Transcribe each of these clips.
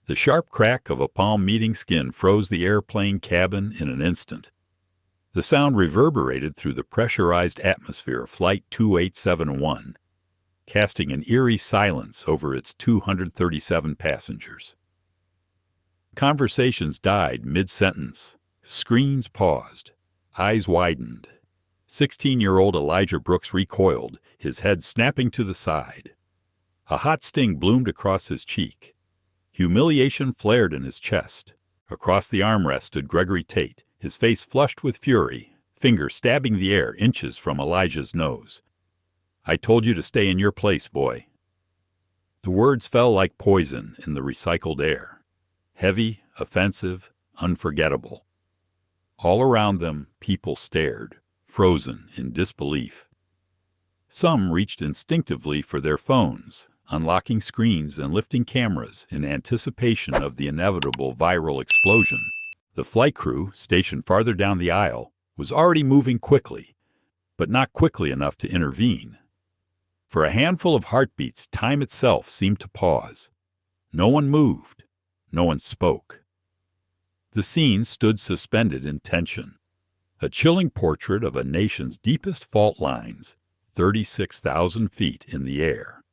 The sharp crack of a palm meeting skin froze the airplane cabin in an instant. The sound reverberated through the pressurized atmosphere of Flight 2871, casting an eerie silence over its 237 passengers. Conversations died mid-sentence. Screens paused. Eyes widened. 16-year-old Elijah Brooks recoiled, his head snapping to the side. A hot sting bloomed across his cheek. Humiliation flared in his chest. Across the armrest stood Gregory Tate, his face flushed with fury, finger stabbing the air inches from Elijah's nose. "I told you to stay in your place, boy." The words fell like poison in the recycled air. Heavy, offensive, unforgettable. All around them, people stared, frozen in disbelief. Some reached instinctively for their phones, unlocking screens and lifting cameras in anticipation of the inevitable viral explosion. The flight crew, stationed farther down the aisle, was already moving quickly, but not quickly enough to intervene. For a handful of heartbeats, time itself seemed to pause. No one moved. No one spoke. The scene stood suspended in tension, a chilling portrait of a nation's deepest fault lines, 36,000 feet in the air.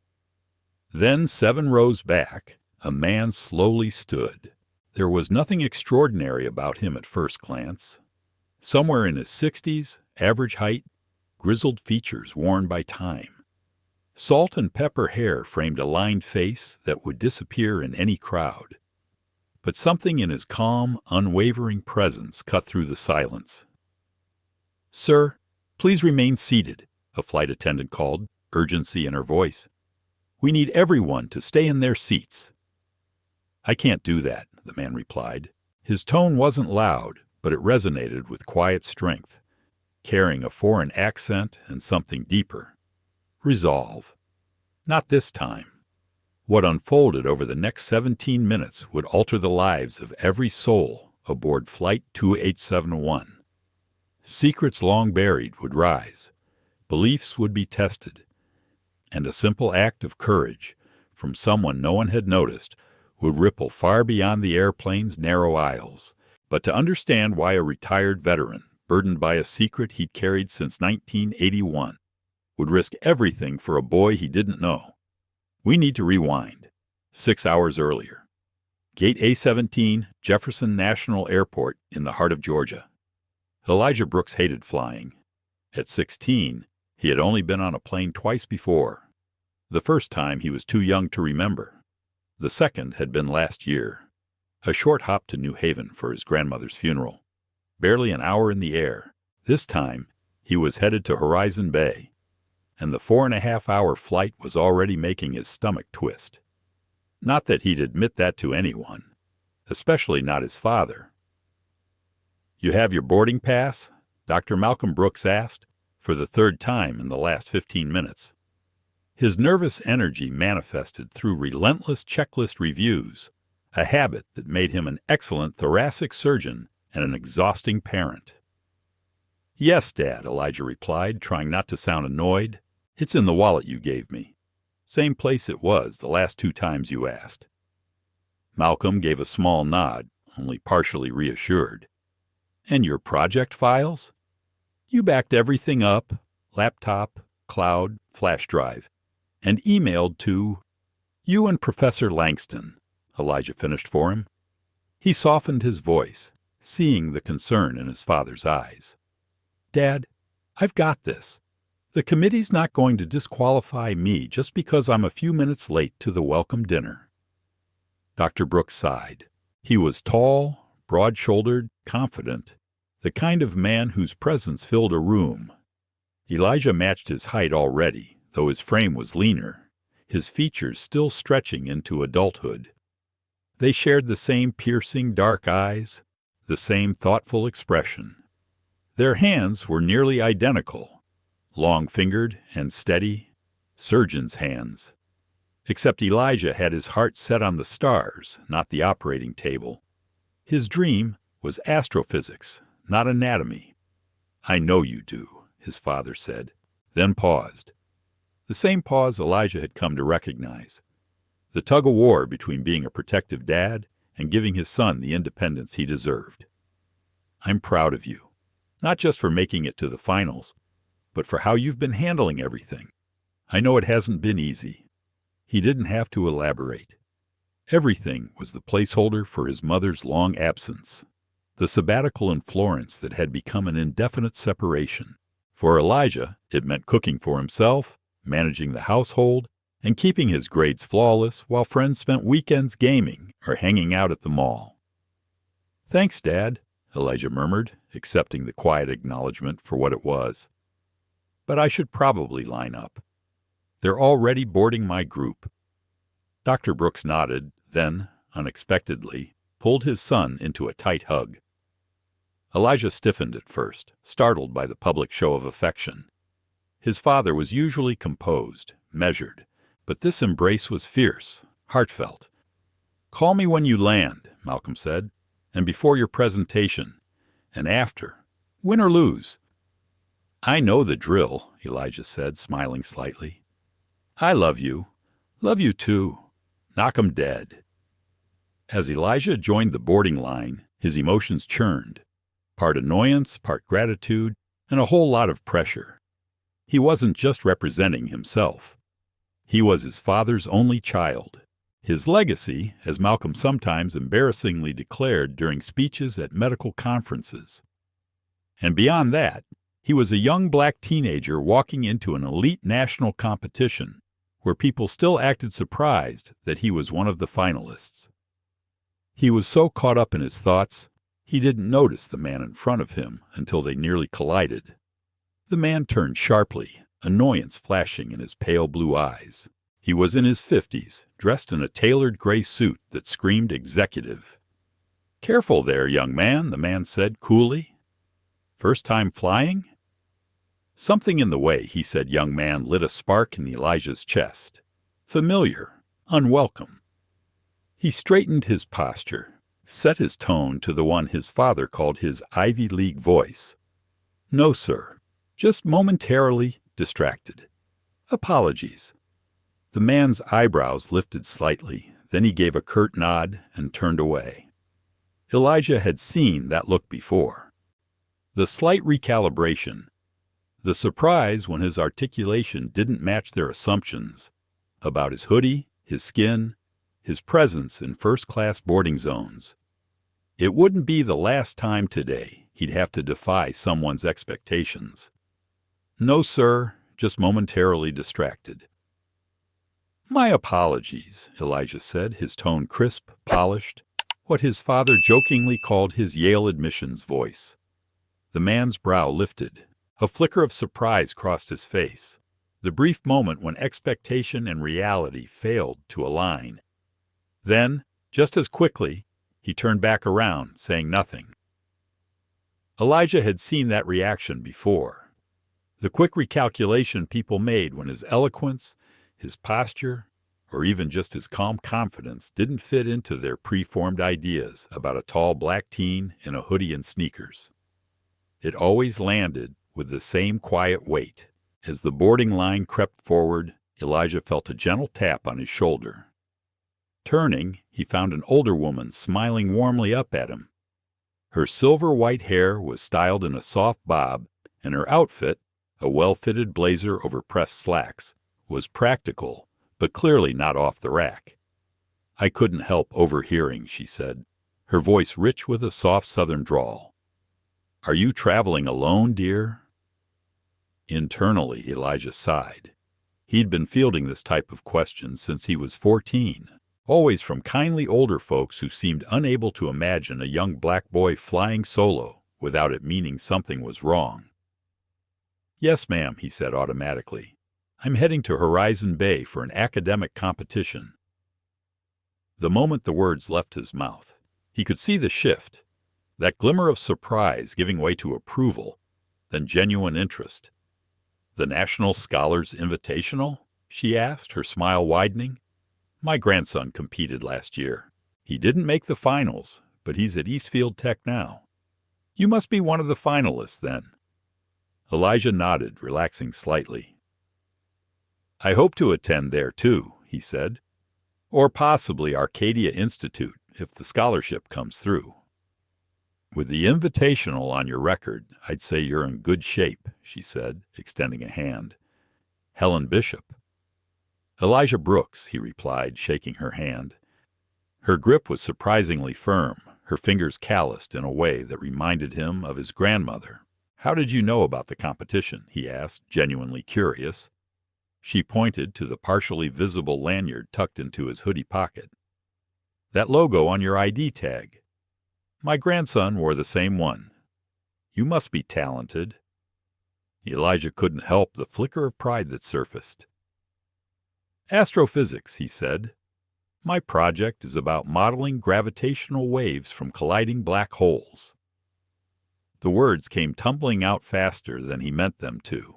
Then 7 rows back, a man slowly stood. There was nothing extraordinary about him at first glance. Somewhere in his 60s, average height, grizzled features worn by time. Salt and pepper hair framed a lined face that would disappear in any crowd. But something in his calm, unwavering presence cut through the silence. "Sir, please remain seated," a flight attendant called, urgency in her voice. "We need everyone to stay in their seats." "I can't do that," the man replied. His tone wasn't loud, but it resonated with quiet strength, carrying a foreign accent and something deeper. Resolve. Not this time. What unfolded over the next 17 minutes would alter the lives of every soul aboard Flight 2871. Secrets long buried would rise. Beliefs would be tested. And a simple act of courage, from someone no one had noticed, would ripple far beyond the airplane's narrow aisles. But to understand why a retired veteran, burdened by a secret he'd carried since 1981, would risk everything for a boy he didn't know, we need to rewind. 6 hours earlier. Gate A-17, Jefferson National Airport in the heart of Georgia. Elijah Brooks hated flying. At 16, he had only been on a plane twice before. The first time he was too young to remember. The second had been last year. A short hop to New Haven for his grandmother's funeral. Barely an hour in the air. This time, he was headed to Horizon Bay. And the 4.5-hour flight was already making his stomach twist. Not that he'd admit that to anyone, especially not his father. "You have your boarding pass?" Dr. Malcolm Brooks asked, for the third time in the last 15 minutes. His nervous energy manifested through relentless checklist reviews, a habit that made him an excellent thoracic surgeon and an exhausting parent. "Yes, Dad," Elijah replied, trying not to sound annoyed. "It's in the wallet you gave me. Same place it was the last 2 times you asked." Malcolm gave a small nod, only partially reassured. "And your project files?" "You backed everything up, laptop, cloud, flash drive, and emailed to you and Professor Langston," Elijah finished for him. He softened his voice, seeing the concern in his father's eyes. "Dad, I've got this. The committee's not going to disqualify me just because I'm a few minutes late to the welcome dinner." Dr. Brooks sighed. He was tall, broad-shouldered, confident, the kind of man whose presence filled a room. Elijah matched his height already, though his frame was leaner, his features still stretching into adulthood. They shared the same piercing dark eyes, the same thoughtful expression. Their hands were nearly identical, long-fingered and steady, surgeon's hands. Except Elijah had his heart set on the stars, not the operating table. His dream was astrophysics, not anatomy. "I know you do," his father said, then paused. The same pause Elijah had come to recognize. The tug-of-war between being a protective dad and giving his son the independence he deserved. I'm proud of you, not just for making it to the finals, but for how you've been handling everything. I know it hasn't been easy. He didn't have to elaborate. Everything was the placeholder for his mother's long absence, the sabbatical in Florence that had become an indefinite separation. For Elijah, it meant cooking for himself, managing the household, and keeping his grades flawless while friends spent weekends gaming or hanging out at the mall. "Thanks, Dad," Elijah murmured, accepting the quiet acknowledgement for what it was. "But I should probably line up. They're already boarding my group." Dr. Brooks nodded, then, unexpectedly, pulled his son into a tight hug. Elijah stiffened at first, startled by the public show of affection. His father was usually composed, measured, but this embrace was fierce, heartfelt. "Call me when you land," Malcolm said, "and before your presentation, and after, win or lose." "I know the drill," Elijah said, smiling slightly. "I love you. Love you too. Knock 'em dead." As Elijah joined the boarding line, his emotions churned. Part annoyance, part gratitude, and a whole lot of pressure. He wasn't just representing himself. He was his father's only child. His legacy, as Malcolm sometimes embarrassingly declared during speeches at medical conferences. And beyond that, he was a young black teenager walking into an elite national competition where people still acted surprised that he was one of the finalists. He was so caught up in his thoughts, he didn't notice the man in front of him until they nearly collided. The man turned sharply, annoyance flashing in his pale blue eyes. He was in his 50s, dressed in a tailored gray suit that screamed executive. "Careful there, young man," the man said coolly. "First time flying?" Something in the way he said young man lit a spark in Elijah's chest. Familiar, unwelcome. He straightened his posture, set his tone to the one his father called his Ivy League voice. "No, sir. Just momentarily distracted. Apologies." The man's eyebrows lifted slightly, then he gave a curt nod and turned away. Elijah had seen that look before. The slight recalibration, the surprise when his articulation didn't match their assumptions about his hoodie, his skin, his presence in first-class boarding zones. It wouldn't be the last time today he'd have to defy someone's expectations. "No, sir, just momentarily distracted." "My apologies," Elijah said, his tone crisp, polished, what his father jokingly called his Yale admissions voice. The man's brow lifted. A flicker of surprise crossed his face, the brief moment when expectation and reality failed to align. Then, just as quickly, he turned back around, saying nothing. Elijah had seen that reaction before. The quick recalculation people made when his eloquence, his posture, or even just his calm confidence didn't fit into their preformed ideas about a tall black teen in a hoodie and sneakers. It always landed with the same quiet weight. As the boarding line crept forward, Elijah felt a gentle tap on his shoulder. Turning, he found an older woman smiling warmly up at him. Her silver-white hair was styled in a soft bob, and her outfit, a well-fitted blazer over pressed slacks, was practical, but clearly not off the rack. "I couldn't help overhearing," she said, her voice rich with a soft southern drawl. "Are you traveling alone, dear?" Internally, Elijah sighed. He'd been fielding this type of question since he was 14, always from kindly older folks who seemed unable to imagine a young black boy flying solo without it meaning something was wrong. "Yes, ma'am," he said automatically. "I'm heading to Horizon Bay for an academic competition." The moment the words left his mouth, he could see the shift, that glimmer of surprise giving way to approval, then genuine interest. "The National Scholars Invitational?" she asked, her smile widening. "My grandson competed last year. He didn't make the finals, but he's at Eastfield Tech now. You must be one of the finalists, then." Elijah nodded, relaxing slightly. "I hope to attend there, too," he said. Or possibly Arcadia Institute, if the scholarship comes through. With the invitational on your record, I'd say you're in good shape, she said, extending a hand. Helen Bishop. Elijah Brooks, he replied, shaking her hand. Her grip was surprisingly firm, her fingers calloused in a way that reminded him of his grandmother. How did you know about the competition? He asked, genuinely curious. She pointed to the partially visible lanyard tucked into his hoodie pocket. That logo on your ID tag. My grandson wore the same one. You must be talented. Elijah couldn't help the flicker of pride that surfaced. Astrophysics, he said. My project is about modeling gravitational waves from colliding black holes. The words came tumbling out faster than he meant them to,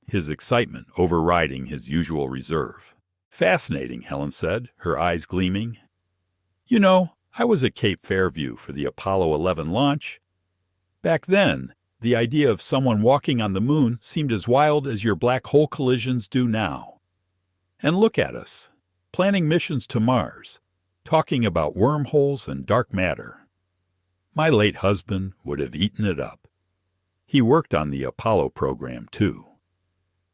his excitement overriding his usual reserve. Fascinating, Helen said, her eyes gleaming. You know, I was at Cape Fairview for the Apollo 11 launch. Back then, the idea of someone walking on the moon seemed as wild as your black hole collisions do now. And look at us, planning missions to Mars, talking about wormholes and dark matter. My late husband would have eaten it up. He worked on the Apollo program, too.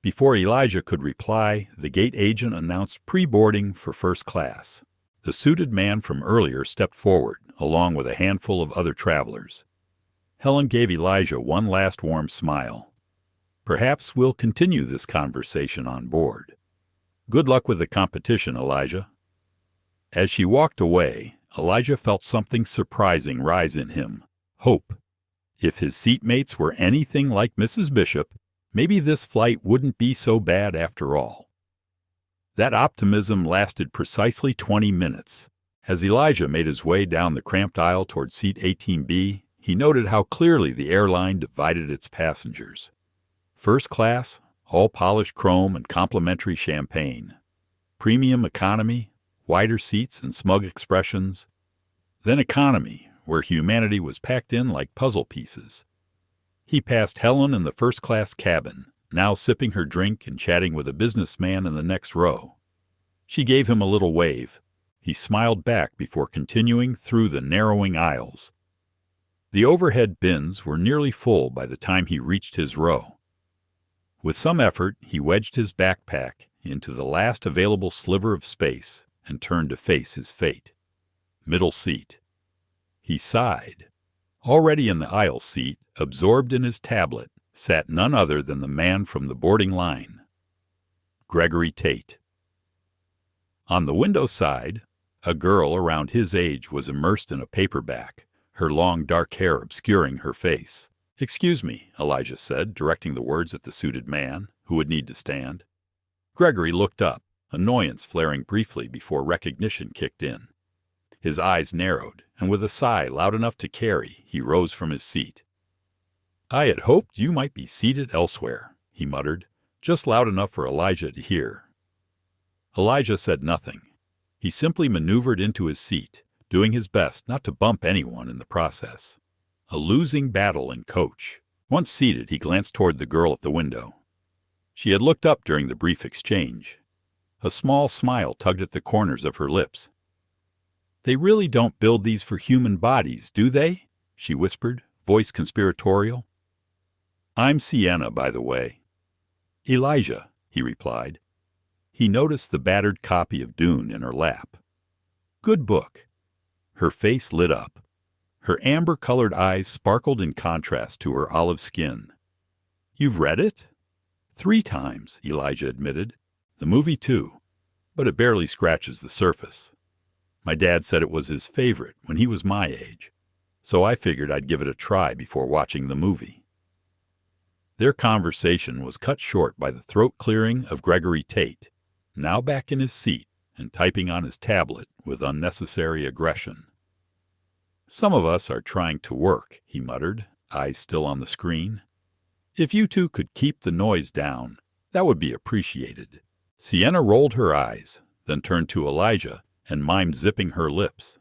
Before Elijah could reply, the gate agent announced pre-boarding for first class. The suited man from earlier stepped forward, along with a handful of other travelers. Helen gave Elijah one last warm smile. Perhaps we'll continue this conversation on board. Good luck with the competition, Elijah. As she walked away, Elijah felt something surprising rise in him. Hope. If his seatmates were anything like Mrs. Bishop, maybe this flight wouldn't be so bad after all. That optimism lasted precisely 20 minutes. As Elijah made his way down the cramped aisle toward seat 18B, he noted how clearly the airline divided its passengers. First class, all polished chrome and complimentary champagne. Premium economy, wider seats and smug expressions. Then economy, where humanity was packed in like puzzle pieces. He passed Helen in the first-class cabin, now sipping her drink and chatting with a businessman in the next row. She gave him a little wave. He smiled back before continuing through the narrowing aisles. The overhead bins were nearly full by the time he reached his row. With some effort, he wedged his backpack into the last available sliver of space and turned to face his fate. Middle seat. He sighed. Already in the aisle seat, absorbed in his tablet, sat none other than the man from the boarding line, Gregory Tate. On the window side, a girl around his age was immersed in a paperback, her long dark hair obscuring her face. "Excuse me," Elijah said, directing the words at the suited man, who would need to stand. Gregory looked up, annoyance flaring briefly before recognition kicked in. His eyes narrowed, and with a sigh loud enough to carry, he rose from his seat. "I had hoped you might be seated elsewhere," he muttered, just loud enough for Elijah to hear. Elijah said nothing. He simply maneuvered into his seat, doing his best not to bump anyone in the process. A losing battle in coach. Once seated, he glanced toward the girl at the window. She had looked up during the brief exchange. A small smile tugged at the corners of her lips. "They really don't build these for human bodies, do they?" she whispered, voice conspiratorial. "I'm Sienna, by the way." "Elijah," he replied. He noticed the battered copy of Dune in her lap. "Good book." Her face lit up. Her amber-colored eyes sparkled in contrast to her olive skin. "You've read it?" "3 times, Elijah admitted. "The movie, too. But it barely scratches the surface. My dad said it was his favorite when he was my age, so I figured I'd give it a try before watching the movie." Their conversation was cut short by the throat clearing of Gregory Tate, now back in his seat and typing on his tablet with unnecessary aggression. "Some of us are trying to work," he muttered, eyes still on the screen. "If you two could keep the noise down, that would be appreciated." Sienna rolled her eyes, then turned to Elijah and mimed zipping her lips.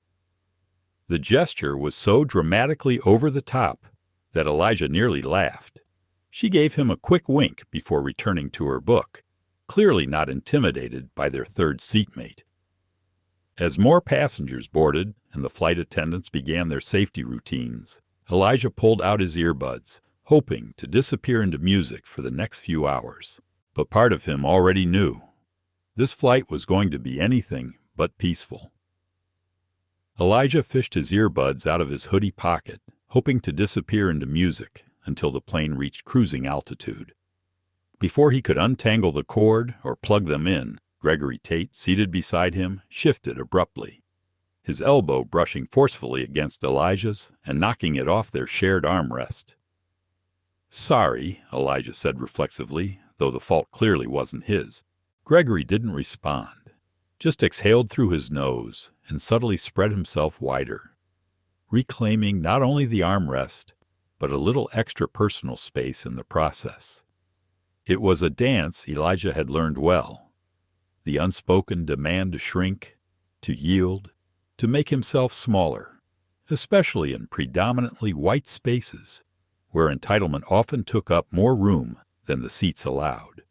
The gesture was so dramatically over the top that Elijah nearly laughed. She gave him a quick wink before returning to her book, clearly not intimidated by their third seatmate. As more passengers boarded and the flight attendants began their safety routines, Elijah pulled out his earbuds, hoping to disappear into music for the next few hours. But part of him already knew. This flight was going to be anything but peaceful. Elijah fished his earbuds out of his hoodie pocket, hoping to disappear into music until the plane reached cruising altitude. Before he could untangle the cord or plug them in, Gregory Tate, seated beside him, shifted abruptly, his elbow brushing forcefully against Elijah's and knocking it off their shared armrest. "Sorry," Elijah said reflexively, though the fault clearly wasn't his. Gregory didn't respond, just exhaled through his nose and subtly spread himself wider, reclaiming not only the armrest, but a little extra personal space in the process. It was a dance Elijah had learned well. The unspoken demand to shrink, to yield, to make himself smaller, especially in predominantly white spaces, where entitlement often took up more room than the seats allowed.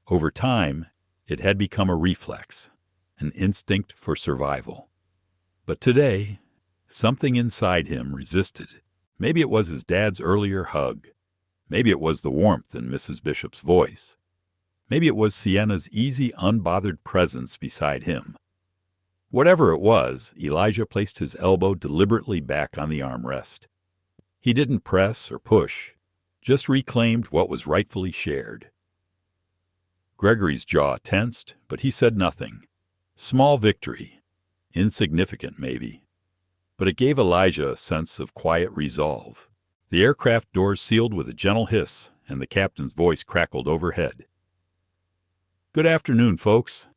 Over time, it had become a reflex, an instinct for survival. But today, something inside him resisted. Maybe it was his dad's earlier hug. Maybe it was the warmth in Mrs. Bishop's voice. Maybe it was Sienna's easy, unbothered presence beside him. Whatever it was, Elijah placed his elbow deliberately back on the armrest. He didn't press or push, just reclaimed what was rightfully shared. Gregory's jaw tensed, but he said nothing. Small victory. Insignificant, maybe. But it gave Elijah a sense of quiet resolve. The aircraft doors sealed with a gentle hiss, and the captain's voice crackled overhead. "Good afternoon, folks.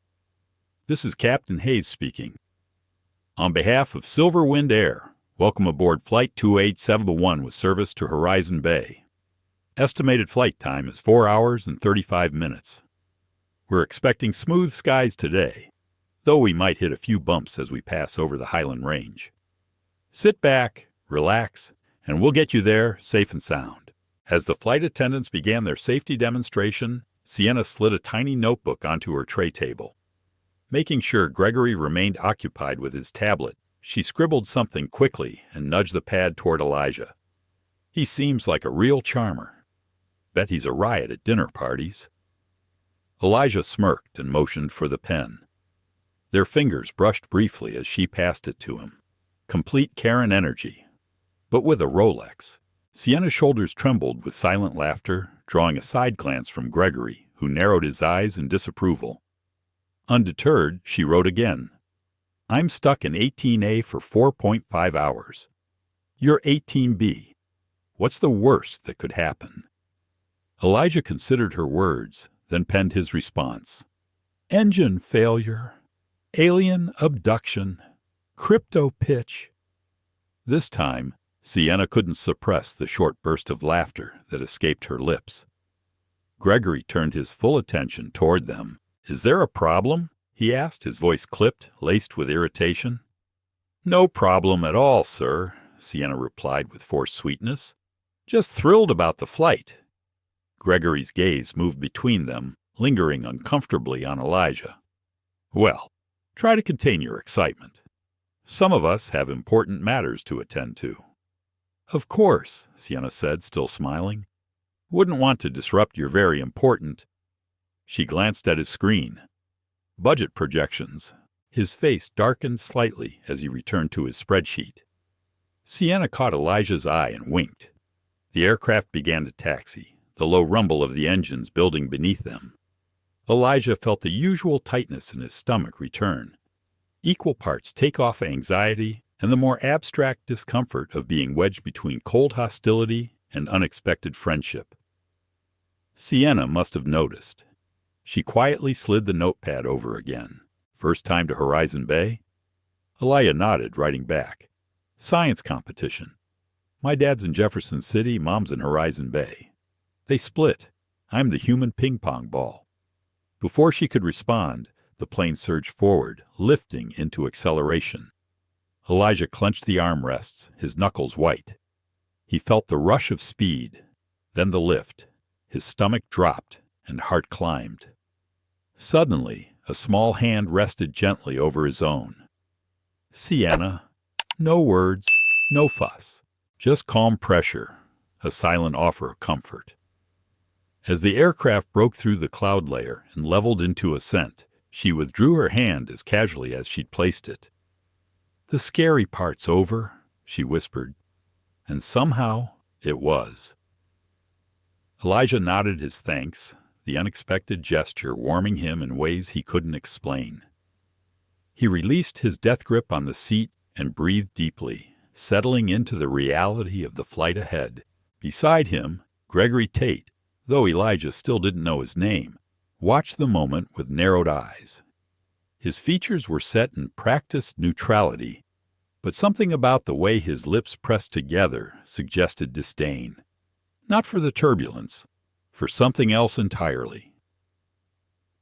This is Captain Hayes speaking. On behalf of Silver Wind Air, welcome aboard Flight 2871 with service to Horizon Bay. Estimated flight time is 4 hours and 35 minutes. We're expecting smooth skies today, though we might hit a few bumps as we pass over the Highland Range. Sit back, relax, and we'll get you there safe and sound." As the flight attendants began their safety demonstration, Sienna slid a tiny notebook onto her tray table. Making sure Gregory remained occupied with his tablet, she scribbled something quickly and nudged the pad toward Elijah. "He seems like a real charmer. Bet he's a riot at dinner parties." Elijah smirked and motioned for the pen. Their fingers brushed briefly as she passed it to him. Complete Karen energy, but with a Rolex. Sienna's shoulders trembled with silent laughter, drawing a side glance from Gregory, who narrowed his eyes in disapproval. Undeterred, she wrote again. "I'm stuck in 18A for 4.5 hours. You're 18B. What's the worst that could happen?" Elijah considered her words, then penned his response. "Engine failure. Alien abduction. Crypto pitch." This time, Sienna couldn't suppress the short burst of laughter that escaped her lips. Gregory turned his full attention toward them. "Is there a problem?" he asked, his voice clipped, laced with irritation. "No problem at all, sir," Sienna replied with forced sweetness. "Just thrilled about the flight." Gregory's gaze moved between them, lingering uncomfortably on Elijah. "Well, try to contain your excitement. Some of us have important matters to attend to." "Of course," Sienna said, still smiling. "Wouldn't want to disrupt your very important—" She glanced at his screen. "Budget projections." His face darkened slightly as he returned to his spreadsheet. Sienna caught Elijah's eye and winked. The aircraft began to taxi, the low rumble of the engines building beneath them. Elijah felt the usual tightness in his stomach return, equal parts takeoff anxiety and the more abstract discomfort of being wedged between cold hostility and unexpected friendship. Sienna must have noticed. She quietly slid the notepad over again. "First time to Horizon Bay?" Elijah nodded, writing back. "Science competition. My dad's in Jefferson City, Mom's in Horizon Bay. They split. I'm the human ping-pong ball." Before she could respond, the plane surged forward, lifting into acceleration. Elijah clenched the armrests, his knuckles white. He felt the rush of speed, then the lift. His stomach dropped, and heart climbed. Suddenly, A small hand rested gently over his own. "Sienna." No words, no fuss, just calm pressure, a silent offer of comfort. As the aircraft broke through the cloud layer and leveled into ascent, she withdrew her hand as casually as she'd placed it. "The scary part's over," she whispered, and somehow it was. Elijah nodded his thanks, the unexpected gesture warming him in ways he couldn't explain. He released his death grip on the seat and breathed deeply, settling into the reality of the flight ahead. Beside him, Gregory Tate, though Elijah still didn't know his name, watched the moment with narrowed eyes. His features were set in practiced neutrality, but something about the way his lips pressed together suggested disdain. Not for the turbulence, for something else entirely.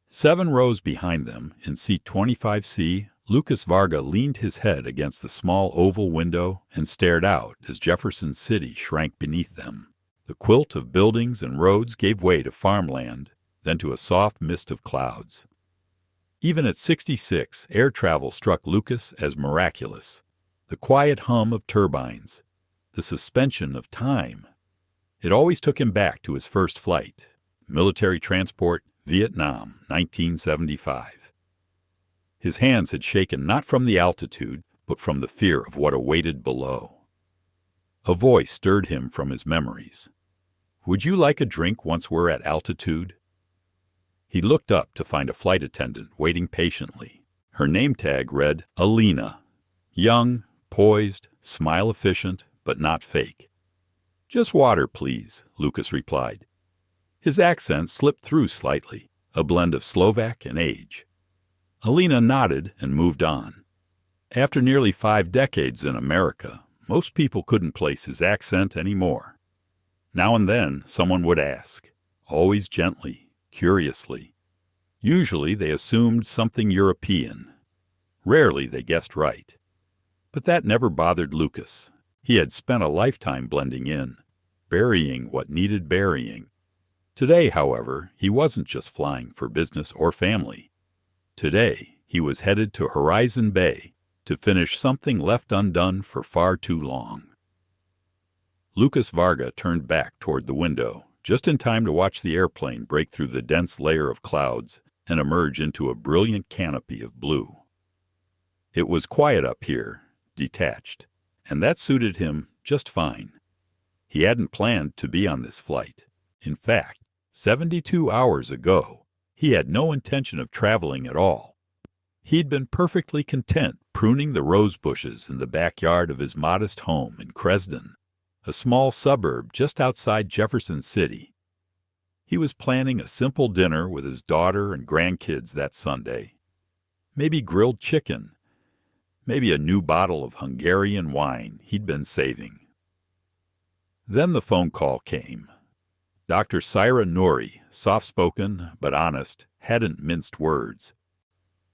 7 rows behind them, in seat 25C, Lucas Varga leaned his head against the small oval window and stared out as Jefferson City shrank beneath them. The quilt of buildings and roads gave way to farmland, then to a soft mist of clouds. Even at 66, air travel struck Lucas as miraculous. The quiet hum of turbines, the suspension of time. It always took him back to his first flight, military transport, Vietnam, 1975. His hands had shaken not from the altitude, but from the fear of what awaited below. A voice stirred him from his memories. "Would you like a drink once we're at altitude?" He looked up to find a flight attendant waiting patiently. Her name tag read Alina. Young, poised, smile efficient, but not fake. "Just water, please," Lucas replied. His accent slipped through slightly, a blend of Slovak and age. Alina nodded and moved on. After nearly 5 decades in America, most people couldn't place his accent anymore. Now and then, someone would ask, always gently, curiously. Usually they assumed something European. Rarely they guessed right. But that never bothered Lucas. He had spent a lifetime blending in, burying what needed burying. Today, however, he wasn't just flying for business or family. Today, he was headed to Horizon Bay to finish something left undone for far too long. Lucas Varga turned back toward the window, just in time to watch the airplane break through the dense layer of clouds and emerge into a brilliant canopy of blue. It was quiet up here, detached, and that suited him just fine. He hadn't planned to be on this flight. In fact, 72 hours ago, he had no intention of traveling at all. He'd been perfectly content pruning the rose bushes in the backyard of his modest home in Cresden, a small suburb just outside Jefferson City. He was planning a simple dinner with his daughter and grandkids that Sunday. Maybe grilled chicken. Maybe a new bottle of Hungarian wine he'd been saving. Then the phone call came. Dr. Syra Nouri, soft-spoken but honest, hadn't minced words.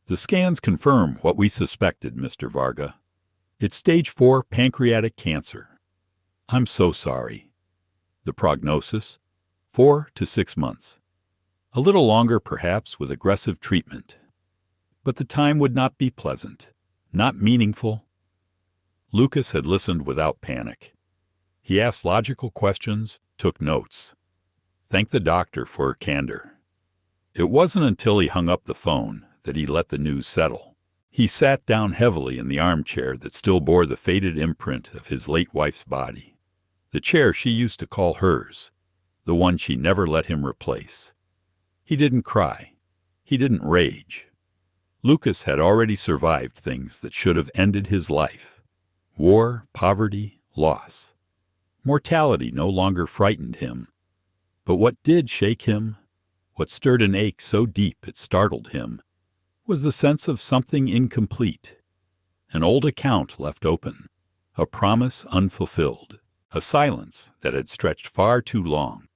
"The scans confirm what we suspected, Mr. Varga. It's stage 4 pancreatic cancer. I'm so sorry. The prognosis? 4 to 6 months. A little longer, perhaps, with aggressive treatment. But the time would not be pleasant, not meaningful." Lucas had listened without panic. He asked logical questions, took notes. Thanked the doctor for her candor. It wasn't until he hung up the phone that he let the news settle. He sat down heavily in the armchair that still bore the faded imprint of his late wife's body. The chair she used to call hers, the one she never let him replace. He didn't cry. He didn't rage. Lucas had already survived things that should have ended his life. War, poverty, loss. Mortality no longer frightened him. But what did shake him, what stirred an ache so deep it startled him, was the sense of something incomplete. An old account left open, a promise unfulfilled, a silence that had stretched far too long.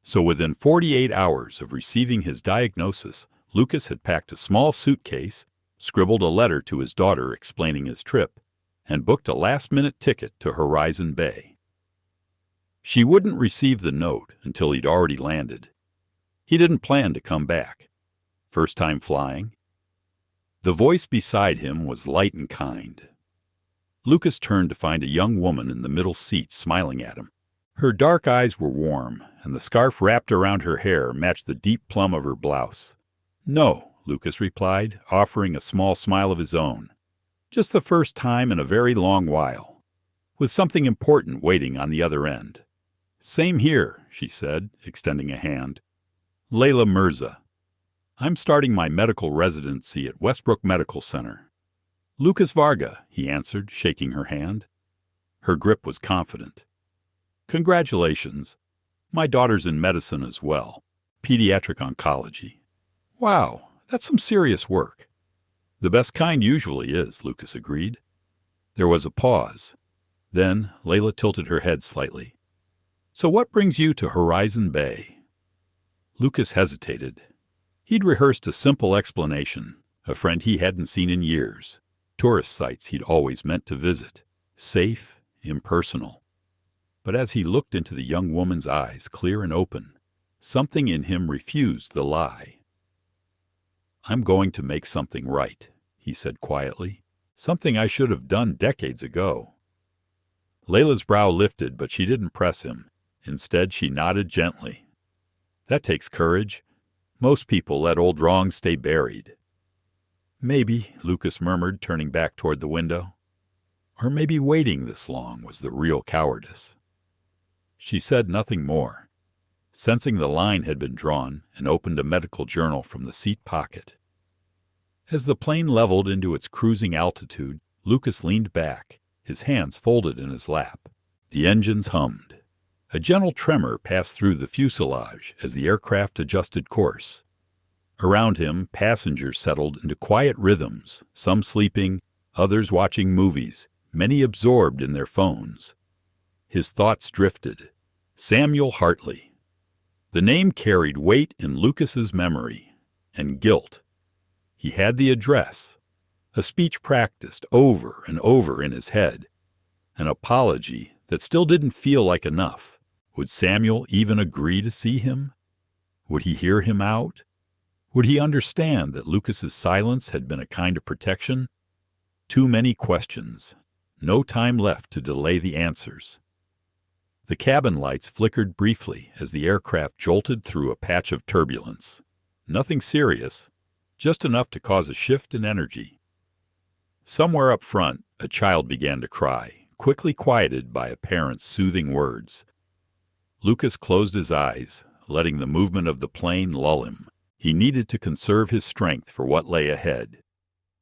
So within 48 hours of receiving his diagnosis, Lucas had packed a small suitcase, scribbled a letter to his daughter explaining his trip, and booked a last-minute ticket to Horizon Bay. She wouldn't receive the note until he'd already landed. He didn't plan to come back. First time flying? The voice beside him was light and kind. Lucas turned to find a young woman in the middle seat smiling at him. Her dark eyes were warm, and the scarf wrapped around her hair matched the deep plum of her blouse. "No," Lucas replied, offering a small smile of his own. "Just the first time in a very long while, with something important waiting on the other end." "Same here," she said, extending a hand. "Layla Mirza. I'm starting my medical residency at Westbrook Medical Center." "Lucas Varga," he answered, shaking her hand. Her grip was confident. "Congratulations. My daughter's in medicine as well, pediatric oncology." "Wow, that's some serious work." "The best kind usually is," Lucas agreed. There was a pause. Then Layla tilted her head slightly. "So what brings you to Horizon Bay?" Lucas hesitated. He'd rehearsed a simple explanation, a friend he hadn't seen in years, tourist sites he'd always meant to visit, safe, impersonal. But as he looked into the young woman's eyes, clear and open, something in him refused the lie. "I'm going to make something right," he said quietly. "Something I should have done decades ago." Layla's brow lifted, but she didn't press him. Instead, she nodded gently. "That takes courage. Most people let old wrongs stay buried." "Maybe," Lucas murmured, turning back toward the window. "Or maybe waiting this long was the real cowardice." She said nothing more, sensing the line had been drawn, and opened a medical journal from the seat pocket. As the plane leveled into its cruising altitude, Lucas leaned back, his hands folded in his lap. The engines hummed. A gentle tremor passed through the fuselage as the aircraft adjusted course. Around him, passengers settled into quiet rhythms, some sleeping, others watching movies, many absorbed in their phones. His thoughts drifted. Samuel Hartley. The name carried weight in Lucas's memory, and guilt. He had the address, a speech practiced over and over in his head, an apology that still didn't feel like enough. Would Samuel even agree to see him? Would he hear him out? Would he understand that Lucas's silence had been a kind of protection? Too many questions. No time left to delay the answers. The cabin lights flickered briefly as the aircraft jolted through a patch of turbulence. Nothing serious, just enough to cause a shift in energy. Somewhere up front, a child began to cry, quickly quieted by a parent's soothing words. Lucas closed his eyes, letting the movement of the plane lull him. He needed to conserve his strength for what lay ahead.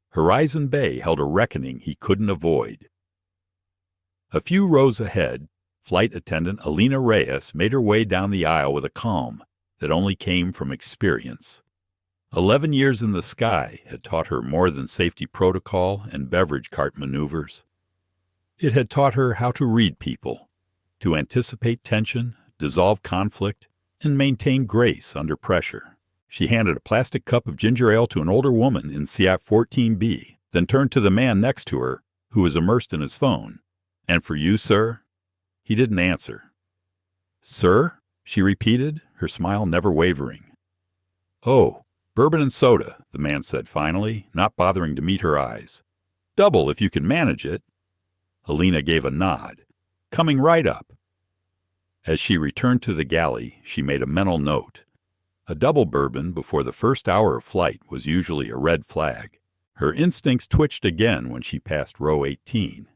Horizon Bay held a reckoning he couldn't avoid. A few rows ahead, flight attendant Alina Reyes made her way down the aisle with a calm that only came from experience. 11 years in the sky had taught her more than safety protocol and beverage cart maneuvers. It had taught her how to read people, to anticipate tension, dissolve conflict, and maintain grace under pressure. She handed a plastic cup of ginger ale to an older woman in Seat 14B, then turned to the man next to her, who was immersed in his phone. "And for you, sir?" He didn't answer. "Sir?" she repeated, her smile never wavering. "Oh, bourbon and soda," the man said finally, not bothering to meet her eyes. "Double if you can manage it." Alina gave a nod. "Coming right up." As she returned to the galley, she made a mental note. A double bourbon before the first hour of flight was usually a red flag. Her instincts twitched again when she passed row 18.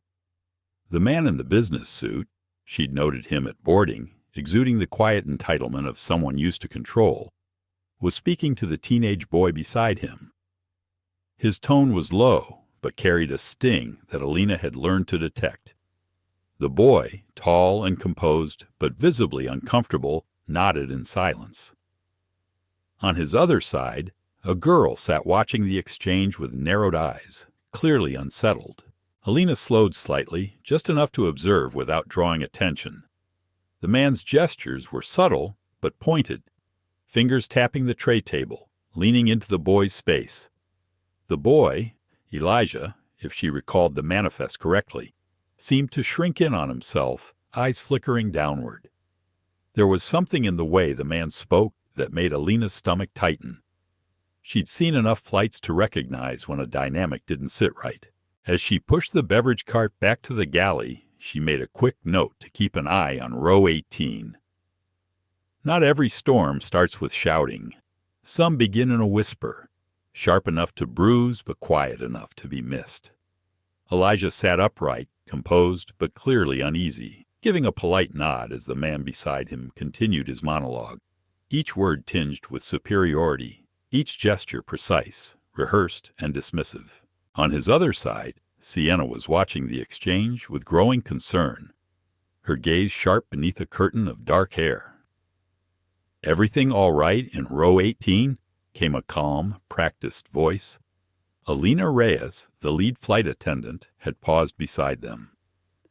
The man in the business suit, she'd noted him at boarding, exuding the quiet entitlement of someone used to control, was speaking to the teenage boy beside him. His tone was low, but carried a sting that Alina had learned to detect. The boy, tall and composed, but visibly uncomfortable, nodded in silence. On his other side, a girl sat watching the exchange with narrowed eyes, clearly unsettled. Alina slowed slightly, just enough to observe without drawing attention. The man's gestures were subtle, but pointed, fingers tapping the tray table, leaning into the boy's space. The boy, Elijah, if she recalled the manifest correctly, seemed to shrink in on himself, eyes flickering downward. There was something in the way the man spoke that made Alina's stomach tighten. She'd seen enough flights to recognize when a dynamic didn't sit right. As she pushed the beverage cart back to the galley, she made a quick note to keep an eye on row 18. Not every storm starts with shouting. Some begin in a whisper, sharp enough to bruise but quiet enough to be missed. Elijah sat upright, composed but clearly uneasy, giving a polite nod as the man beside him continued his monologue, each word tinged with superiority, each gesture precise, rehearsed, and dismissive. On his other side, Sienna was watching the exchange with growing concern, her gaze sharp beneath a curtain of dark hair. "Everything all right in row 18?" came a calm, practiced voice. Alina Reyes, the lead flight attendant, had paused beside them.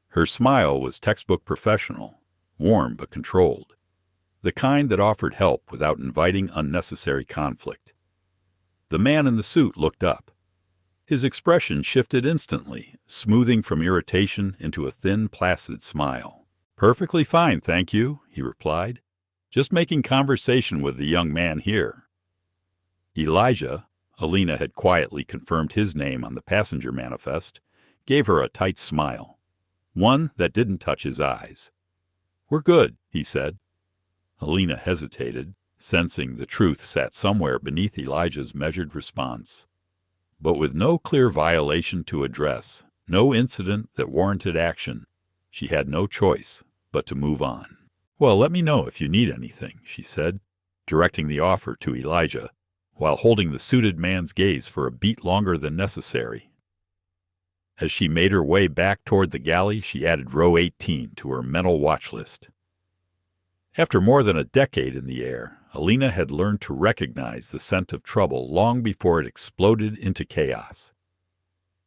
Her smile was textbook professional, warm but controlled, the kind that offered help without inviting unnecessary conflict. The man in the suit looked up. His expression shifted instantly, smoothing from irritation into a thin, placid smile. "Perfectly fine, thank you," he replied. "Just making conversation with the young man here." Elijah, Alina had quietly confirmed his name on the passenger manifest, gave her a tight smile, one that didn't touch his eyes. "We're good," he said. Alina hesitated, sensing the truth sat somewhere beneath Elijah's measured response. But with no clear violation to address, no incident that warranted action, she had no choice but to move on. "Well, let me know if you need anything," she said, directing the offer to Elijah, while holding the suited man's gaze for a beat longer than necessary. As she made her way back toward the galley, she added row 18 to her mental watch list. After more than a decade in the air, Alina had learned to recognize the scent of trouble long before it exploded into chaos.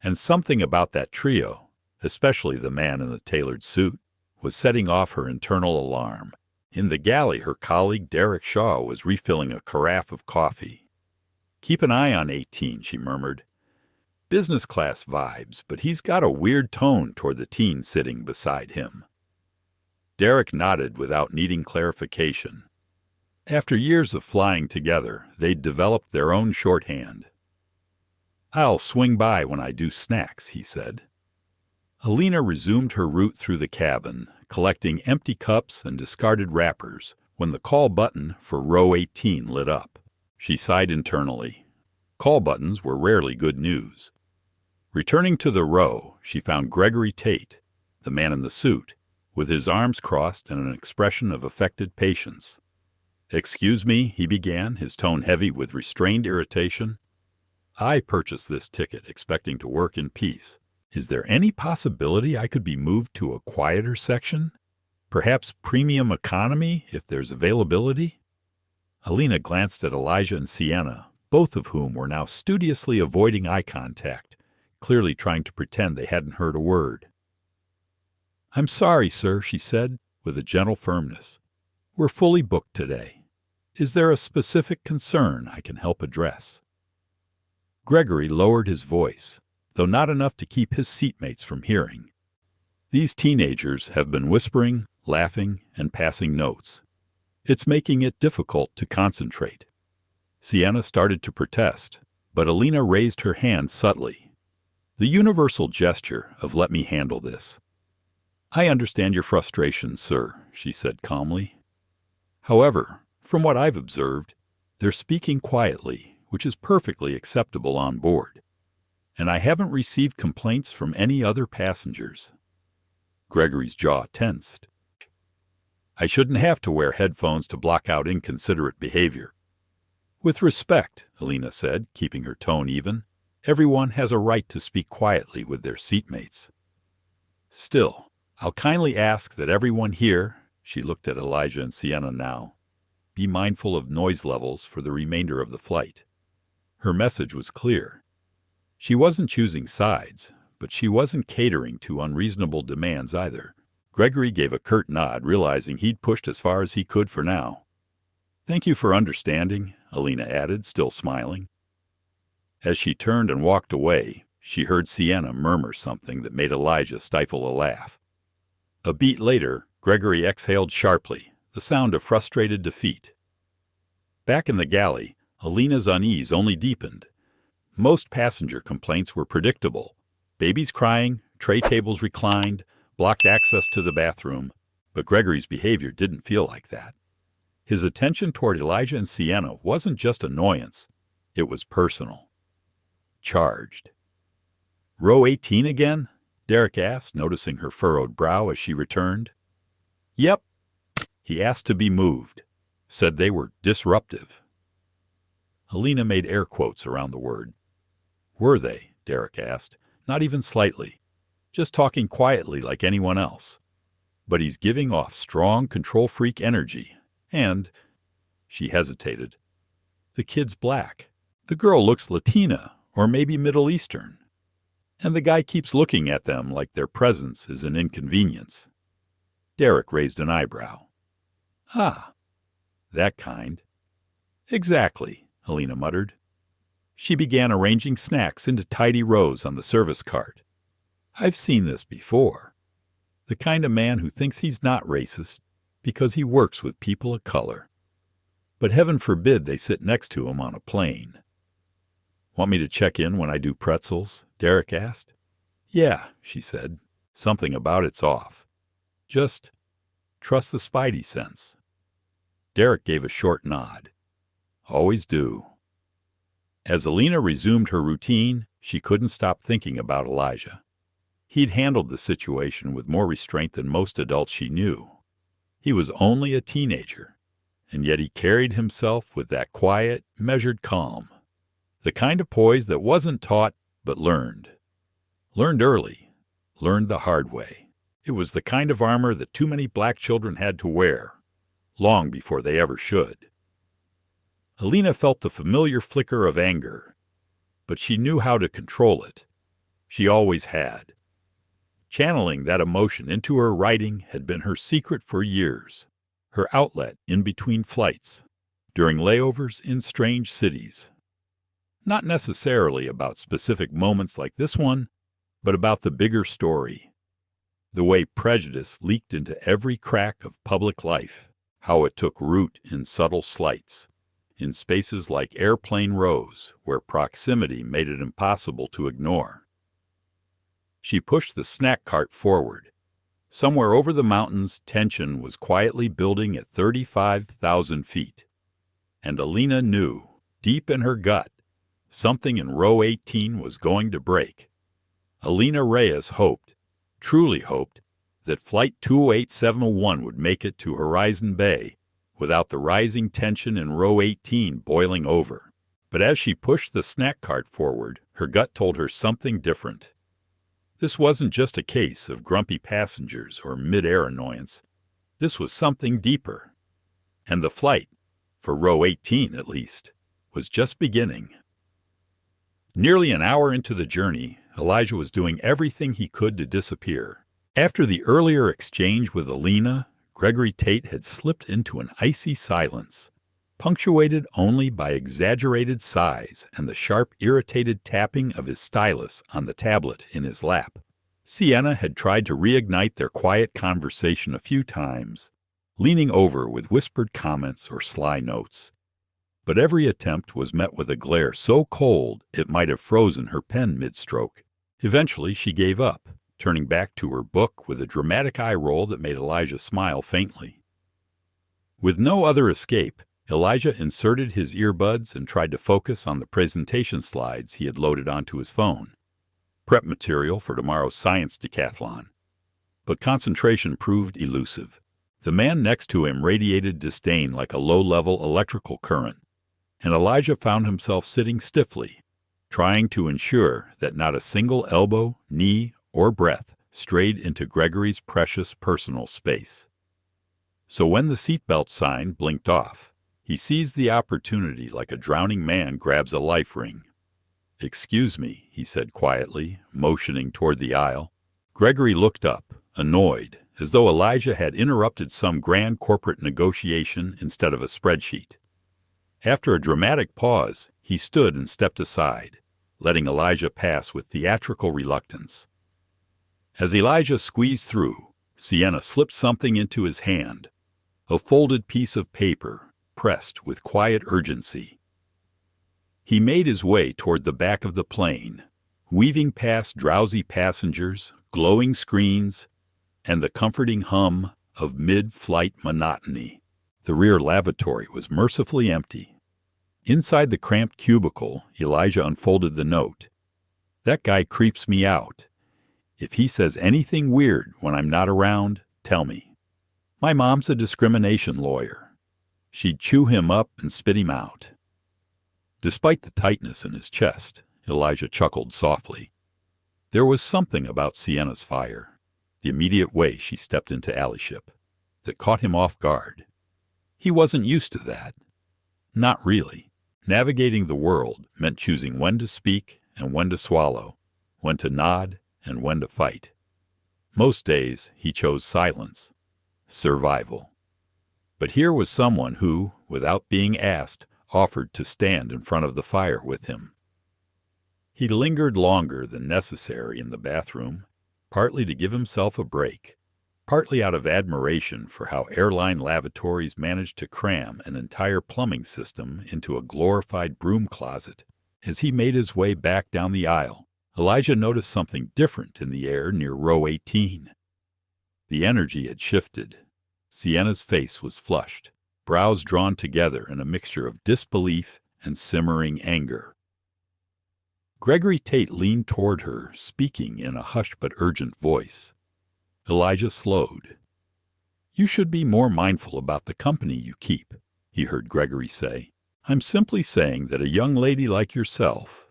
And something about that trio, especially the man in the tailored suit, was setting off her internal alarm. In the galley, her colleague Derek Shaw was refilling a carafe of coffee. "Keep an eye on 18, she murmured. "Business class vibes, but he's got a weird tone toward the teen sitting beside him." Derek nodded without needing clarification. After years of flying together, they'd developed their own shorthand. "I'll swing by when I do snacks," he said. Alina resumed her route through the cabin, collecting empty cups and discarded wrappers, when the call button for row 18 lit up. She sighed internally. Call buttons were rarely good news. Returning to the row, she found Gregory Tate, the man in the suit, with his arms crossed and an expression of affected patience. "Excuse me," he began, his tone heavy with restrained irritation. "I purchased this ticket expecting to work in peace. Is there any possibility I could be moved to a quieter section? Perhaps premium economy, if there's availability?" Alina glanced at Elijah and Sienna, both of whom were now studiously avoiding eye contact, clearly trying to pretend they hadn't heard a word. "I'm sorry, sir," she said, with a gentle firmness. "We're fully booked today. Is there a specific concern I can help address?" Gregory lowered his voice, though not enough to keep his seatmates from hearing. "These teenagers have been whispering, laughing, and passing notes. It's making it difficult to concentrate." Sienna started to protest, but Alina raised her hand subtly. The universal gesture of "let me handle this." "I understand your frustration, sir," she said calmly. "However, from what I've observed, they're speaking quietly, which is perfectly acceptable on board. And I haven't received complaints from any other passengers." Gregory's jaw tensed. "I shouldn't have to wear headphones to block out inconsiderate behavior." "With respect," Alina said, keeping her tone even, "everyone has a right to speak quietly with their seatmates. Still, I'll kindly ask that everyone here," she looked at Elijah and Sienna now, "be mindful of noise levels for the remainder of the flight." Her message was clear. She wasn't choosing sides, but she wasn't catering to unreasonable demands either. Gregory gave a curt nod, realizing he'd pushed as far as he could for now. "Thank you for understanding," Alina added, still smiling. As she turned and walked away, she heard Sienna murmur something that made Elijah stifle a laugh. A beat later, Gregory exhaled sharply, the sound of frustrated defeat. Back in the galley, Alina's unease only deepened. Most passenger complaints were predictable. Babies crying, tray tables reclined, blocked access to the bathroom. But Gregory's behavior didn't feel like that. His attention toward Elijah and Sienna wasn't just annoyance. It was personal. Charged. "Row 18 again?" Derek asked, noticing her furrowed brow as she returned. "Yep." He asked to be moved. Said they were disruptive. Alina made air quotes around the word. "Were they?" Derek asked. "Not even slightly. Just talking quietly like anyone else. But he's giving off strong control freak energy. And," she hesitated, "the kid's black. The girl looks Latina, or maybe Middle Eastern. And the guy keeps looking at them like their presence is an inconvenience." Derek raised an eyebrow. "Ah, that kind." "Exactly," Alina muttered. She began arranging snacks into tidy rows on the service cart. "I've seen this before. The kind of man who thinks he's not racist because he works with people of color. But heaven forbid they sit next to him on a plane." "Want me to check in when I do pretzels?" Derek asked. "Yeah," she said. "Something about it's off. Just trust the spidey sense." Derek gave a short nod. "Always do." As Alina resumed her routine, she couldn't stop thinking about Elijah. He'd handled the situation with more restraint than most adults she knew. He was only a teenager, and yet he carried himself with that quiet, measured calm. The kind of poise that wasn't taught, but learned. Learned early. Learned the hard way. It was the kind of armor that too many black children had to wear, long before they ever should. Alina felt the familiar flicker of anger, but she knew how to control it. She always had. Channeling that emotion into her writing had been her secret for years, her outlet in between flights, during layovers in strange cities. Not necessarily about specific moments like this one, but about the bigger story. The way prejudice leaked into every crack of public life, how it took root in subtle slights, in spaces like airplane rows where proximity made it impossible to ignore. She pushed the snack cart forward. Somewhere over the mountains, tension was quietly building at 35,000 feet. And Alina knew, deep in her gut, something in row 18 was going to break. Alina Reyes hoped, truly hoped, that Flight 208-701 would make it to Horizon Bay without the rising tension in row 18 boiling over. But as she pushed the snack cart forward, her gut told her something different. This wasn't just a case of grumpy passengers or mid-air annoyance. This was something deeper. And the flight, for row 18 at least, was just beginning. Nearly an hour into the journey, Elijah was doing everything he could to disappear. After the earlier exchange with Alina, Gregory Tate had slipped into an icy silence, punctuated only by exaggerated sighs and the sharp, irritated tapping of his stylus on the tablet in his lap. Sienna had tried to reignite their quiet conversation a few times, leaning over with whispered comments or sly notes. But every attempt was met with a glare so cold it might have frozen her pen mid-stroke. Eventually she gave up, turning back to her book with a dramatic eye roll that made Elijah smile faintly. With no other escape, Elijah inserted his earbuds and tried to focus on the presentation slides he had loaded onto his phone, prep material for tomorrow's science decathlon. But concentration proved elusive. The man next to him radiated disdain like a low-level electrical current, and Elijah found himself sitting stiffly, trying to ensure that not a single elbow, knee, or breath strayed into Gregory's precious personal space. So when the seatbelt sign blinked off, he seized the opportunity like a drowning man grabs a life ring. "Excuse me," he said quietly, motioning toward the aisle. Gregory looked up, annoyed, as though Elijah had interrupted some grand corporate negotiation instead of a spreadsheet. After a dramatic pause, he stood and stepped aside, letting Elijah pass with theatrical reluctance. As Elijah squeezed through, Sienna slipped something into his hand, a folded piece of paper, pressed with quiet urgency. He made his way toward the back of the plane, weaving past drowsy passengers, glowing screens, and the comforting hum of mid-flight monotony. The rear lavatory was mercifully empty. Inside the cramped cubicle, Elijah unfolded the note. "That guy creeps me out. If he says anything weird when I'm not around, tell me. My mom's a discrimination lawyer. She'd chew him up and spit him out." Despite the tightness in his chest, Elijah chuckled softly. There was something about Sienna's fire, the immediate way she stepped into allyship, that caught him off guard. He wasn't used to that. Not really. Navigating the world meant choosing when to speak and when to swallow, when to nod and when to fight. Most days he chose silence, survival. But here was someone who, without being asked, offered to stand in front of the fire with him. He lingered longer than necessary in the bathroom, partly to give himself a break, partly out of admiration for how airline lavatories managed to cram an entire plumbing system into a glorified broom closet. As he made his way back down the aisle, Elijah noticed something different in the air near row 18. The energy had shifted. Sienna's face was flushed, brows drawn together in a mixture of disbelief and simmering anger. Gregory Tate leaned toward her, speaking in a hushed but urgent voice. Elijah slowed. "You should be more mindful about the company you keep," he heard Gregory say. "I'm simply saying that a young lady like yourself—"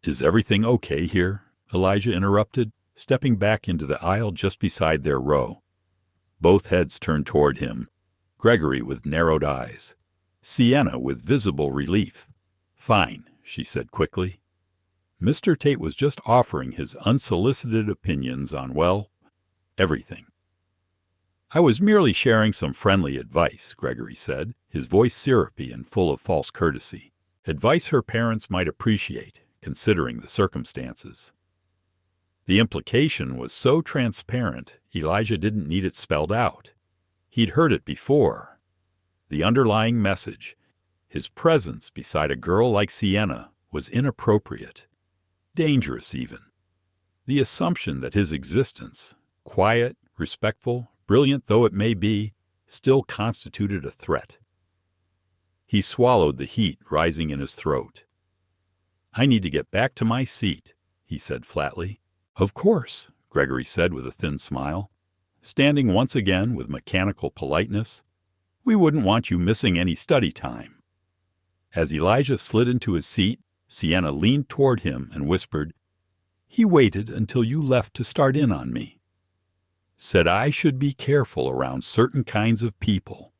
"Is everything okay here?" Elijah interrupted, stepping back into the aisle just beside their row. Both heads turned toward him, Gregory with narrowed eyes, Sienna with visible relief. "Fine," she said quickly. Mr. Tate was just offering his unsolicited opinions on, well, everything. "I was merely sharing some friendly advice," Gregory said, his voice syrupy and full of false courtesy. Advice her parents might appreciate, considering the circumstances. The implication was so transparent, Elijah didn't need it spelled out. He'd heard it before. The underlying message, his presence beside a girl like Sienna, was inappropriate. Dangerous even. The assumption that his existence, quiet, respectful, brilliant though it may be, still constituted a threat. He swallowed the heat rising in his throat. "I need to get back to my seat," he said flatly. "Of course," Gregory said with a thin smile, standing once again with mechanical politeness. "We wouldn't want you missing any study time." As Elijah slid into his seat, Sienna leaned toward him and whispered, "He waited until you left to start in on me. Said I should be careful around certain kinds of people."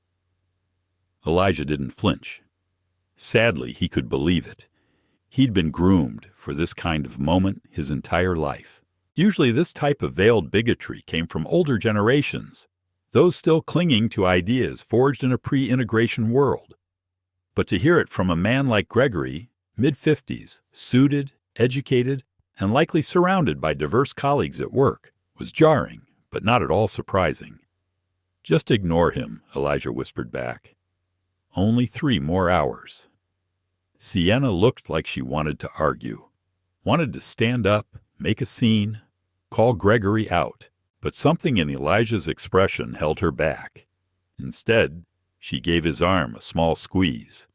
Elijah didn't flinch. Sadly, he could believe it. He'd been groomed for this kind of moment his entire life. Usually this type of veiled bigotry came from older generations, those still clinging to ideas forged in a pre-integration world. But to hear it from a man like Gregory, mid-50s, suited, educated, and likely surrounded by diverse colleagues at work, was jarring, but not at all surprising. "Just ignore him," Elijah whispered back. "Only 3 more hours." Sienna looked like she wanted to argue, wanted to stand up, make a scene, call Gregory out, but something in Elijah's expression held her back. Instead, she gave his arm a small squeeze,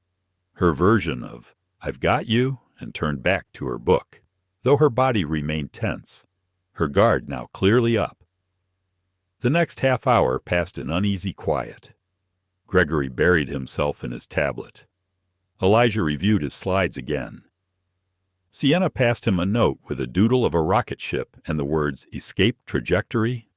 her version of "I've got you," and turned back to her book, though her body remained tense, her guard now clearly up. The next half hour passed in uneasy quiet. Gregory buried himself in his tablet. Elijah reviewed his slides again. Sienna passed him a note with a doodle of a rocket ship and the words "Escape Trajectory."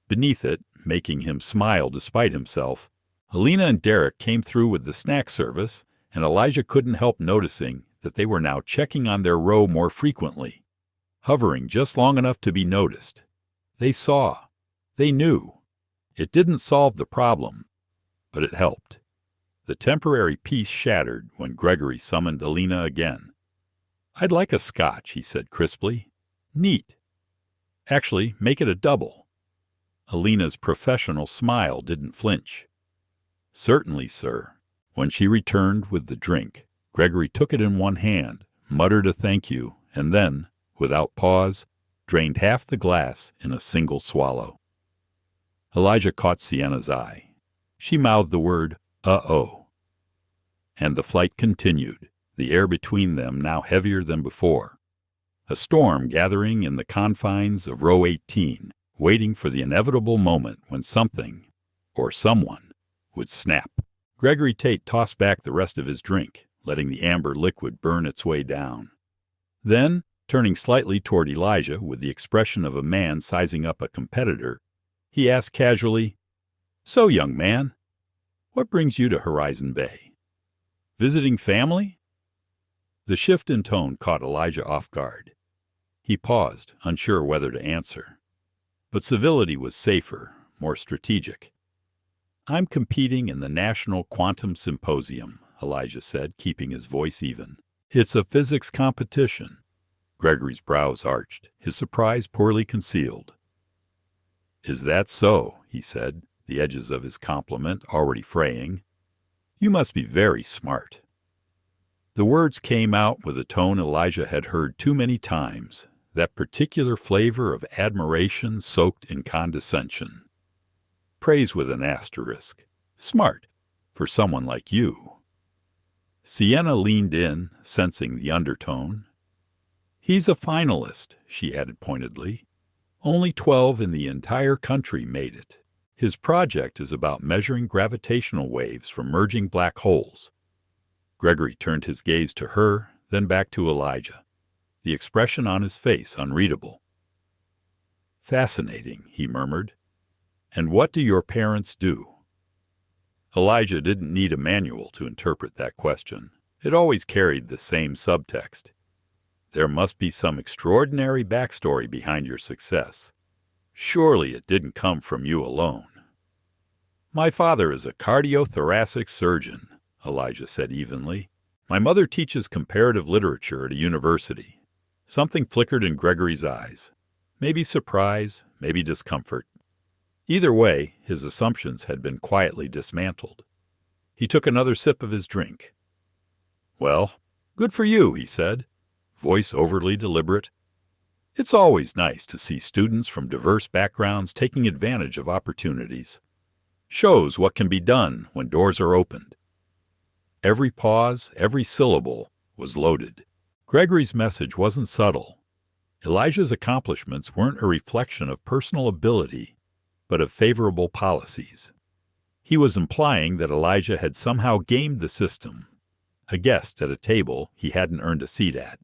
Beneath it, making him smile despite himself, Alina and Derek came through with the snack service, and Elijah couldn't help noticing that they were now checking on their row more frequently, hovering just long enough to be noticed. They saw. They knew. It didn't solve the problem, but it helped. The temporary peace shattered when Gregory summoned Alina again. "I'd like a scotch," he said crisply. "Neat. Actually, make it a double." Alina's professional smile didn't flinch. "Certainly, sir," when she returned with the drink. Gregory took it in one hand, muttered a thank you, and then, without pause, drained half the glass in a single swallow. Elijah caught Sienna's eye. She mouthed the word, "uh-oh." And the flight continued, the air between them now heavier than before. A storm gathering in the confines of row 18, waiting for the inevitable moment when something, or someone, would snap. Gregory Tate tossed back the rest of his drink, letting the amber liquid burn its way down. Then, turning slightly toward Elijah with the expression of a man sizing up a competitor, he asked casually, "So, young man, what brings you to Horizon Bay? Visiting family?" The shift in tone caught Elijah off guard. He paused, unsure whether to answer. But civility was safer, more strategic. "I'm competing in the National Quantum Symposium," Elijah said, keeping his voice even. "It's a physics competition." Gregory's brows arched, his surprise poorly concealed. "Is that so?" he said, the edges of his compliment already fraying. "You must be very smart." The words came out with a tone Elijah had heard too many times, that particular flavor of admiration soaked in condescension. Praise with an asterisk. Smart, for someone like you. Sienna leaned in, sensing the undertone. "He's a finalist," she added pointedly. "Only 12 in the entire country made it. His project is about measuring gravitational waves from merging black holes." Gregory turned his gaze to her, then back to Elijah, the expression on his face unreadable. "Fascinating," he murmured. "And what do your parents do?" Elijah didn't need a manual to interpret that question. It always carried the same subtext. There must be some extraordinary backstory behind your success. Surely it didn't come from you alone. "My father is a cardiothoracic surgeon," Elijah said evenly. "My mother teaches comparative literature at a university." Something flickered in Gregory's eyes. Maybe surprise, maybe discomfort. Either way, his assumptions had been quietly dismantled. He took another sip of his drink. "Well, good for you," he said, voice overly deliberate. "It's always nice to see students from diverse backgrounds taking advantage of opportunities. Shows what can be done when doors are opened." Every pause, every syllable, was loaded. Gregory's message wasn't subtle. Elijah's accomplishments weren't a reflection of personal ability, but of favorable policies. He was implying that Elijah had somehow gamed the system, a guest at a table he hadn't earned a seat at.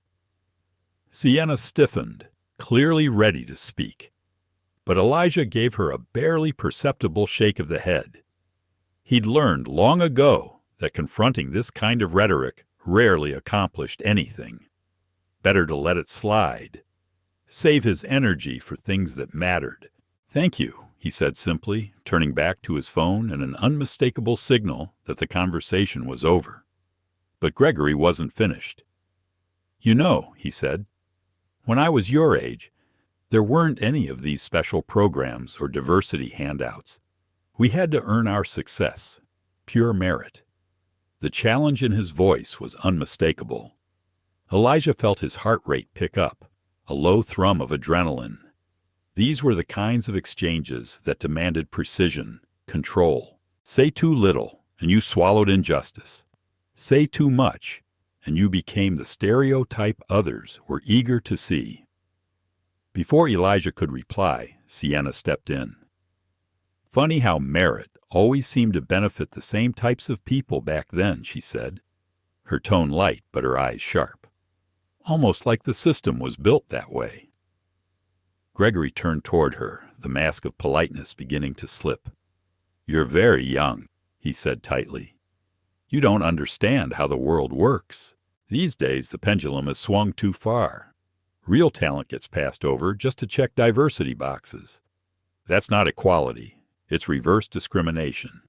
Sienna stiffened, clearly ready to speak. But Elijah gave her a barely perceptible shake of the head. He'd learned long ago that confronting this kind of rhetoric rarely accomplished anything. Better to let it slide. Save his energy for things that mattered. "Thank you," he said simply, turning back to his phone in an unmistakable signal that the conversation was over. But Gregory wasn't finished. "You know," he said, "when I was your age, there weren't any of these special programs or diversity handouts. We had to earn our success. Pure merit." The challenge in his voice was unmistakable. Elijah felt his heart rate pick up, a low thrum of adrenaline. These were the kinds of exchanges that demanded precision, control. Say too little, and you swallowed injustice. Say too much, and you became the stereotype others were eager to see. Before Elijah could reply, Sienna stepped in. "Funny how merit always seemed to benefit the same types of people back then," she said, her tone light but her eyes sharp. "Almost like the system was built that way." Gregory turned toward her, the mask of politeness beginning to slip. "You're very young," he said tightly. "You don't understand how the world works. These days the pendulum has swung too far. Real talent gets passed over just to check diversity boxes. That's not equality. It's reverse discrimination."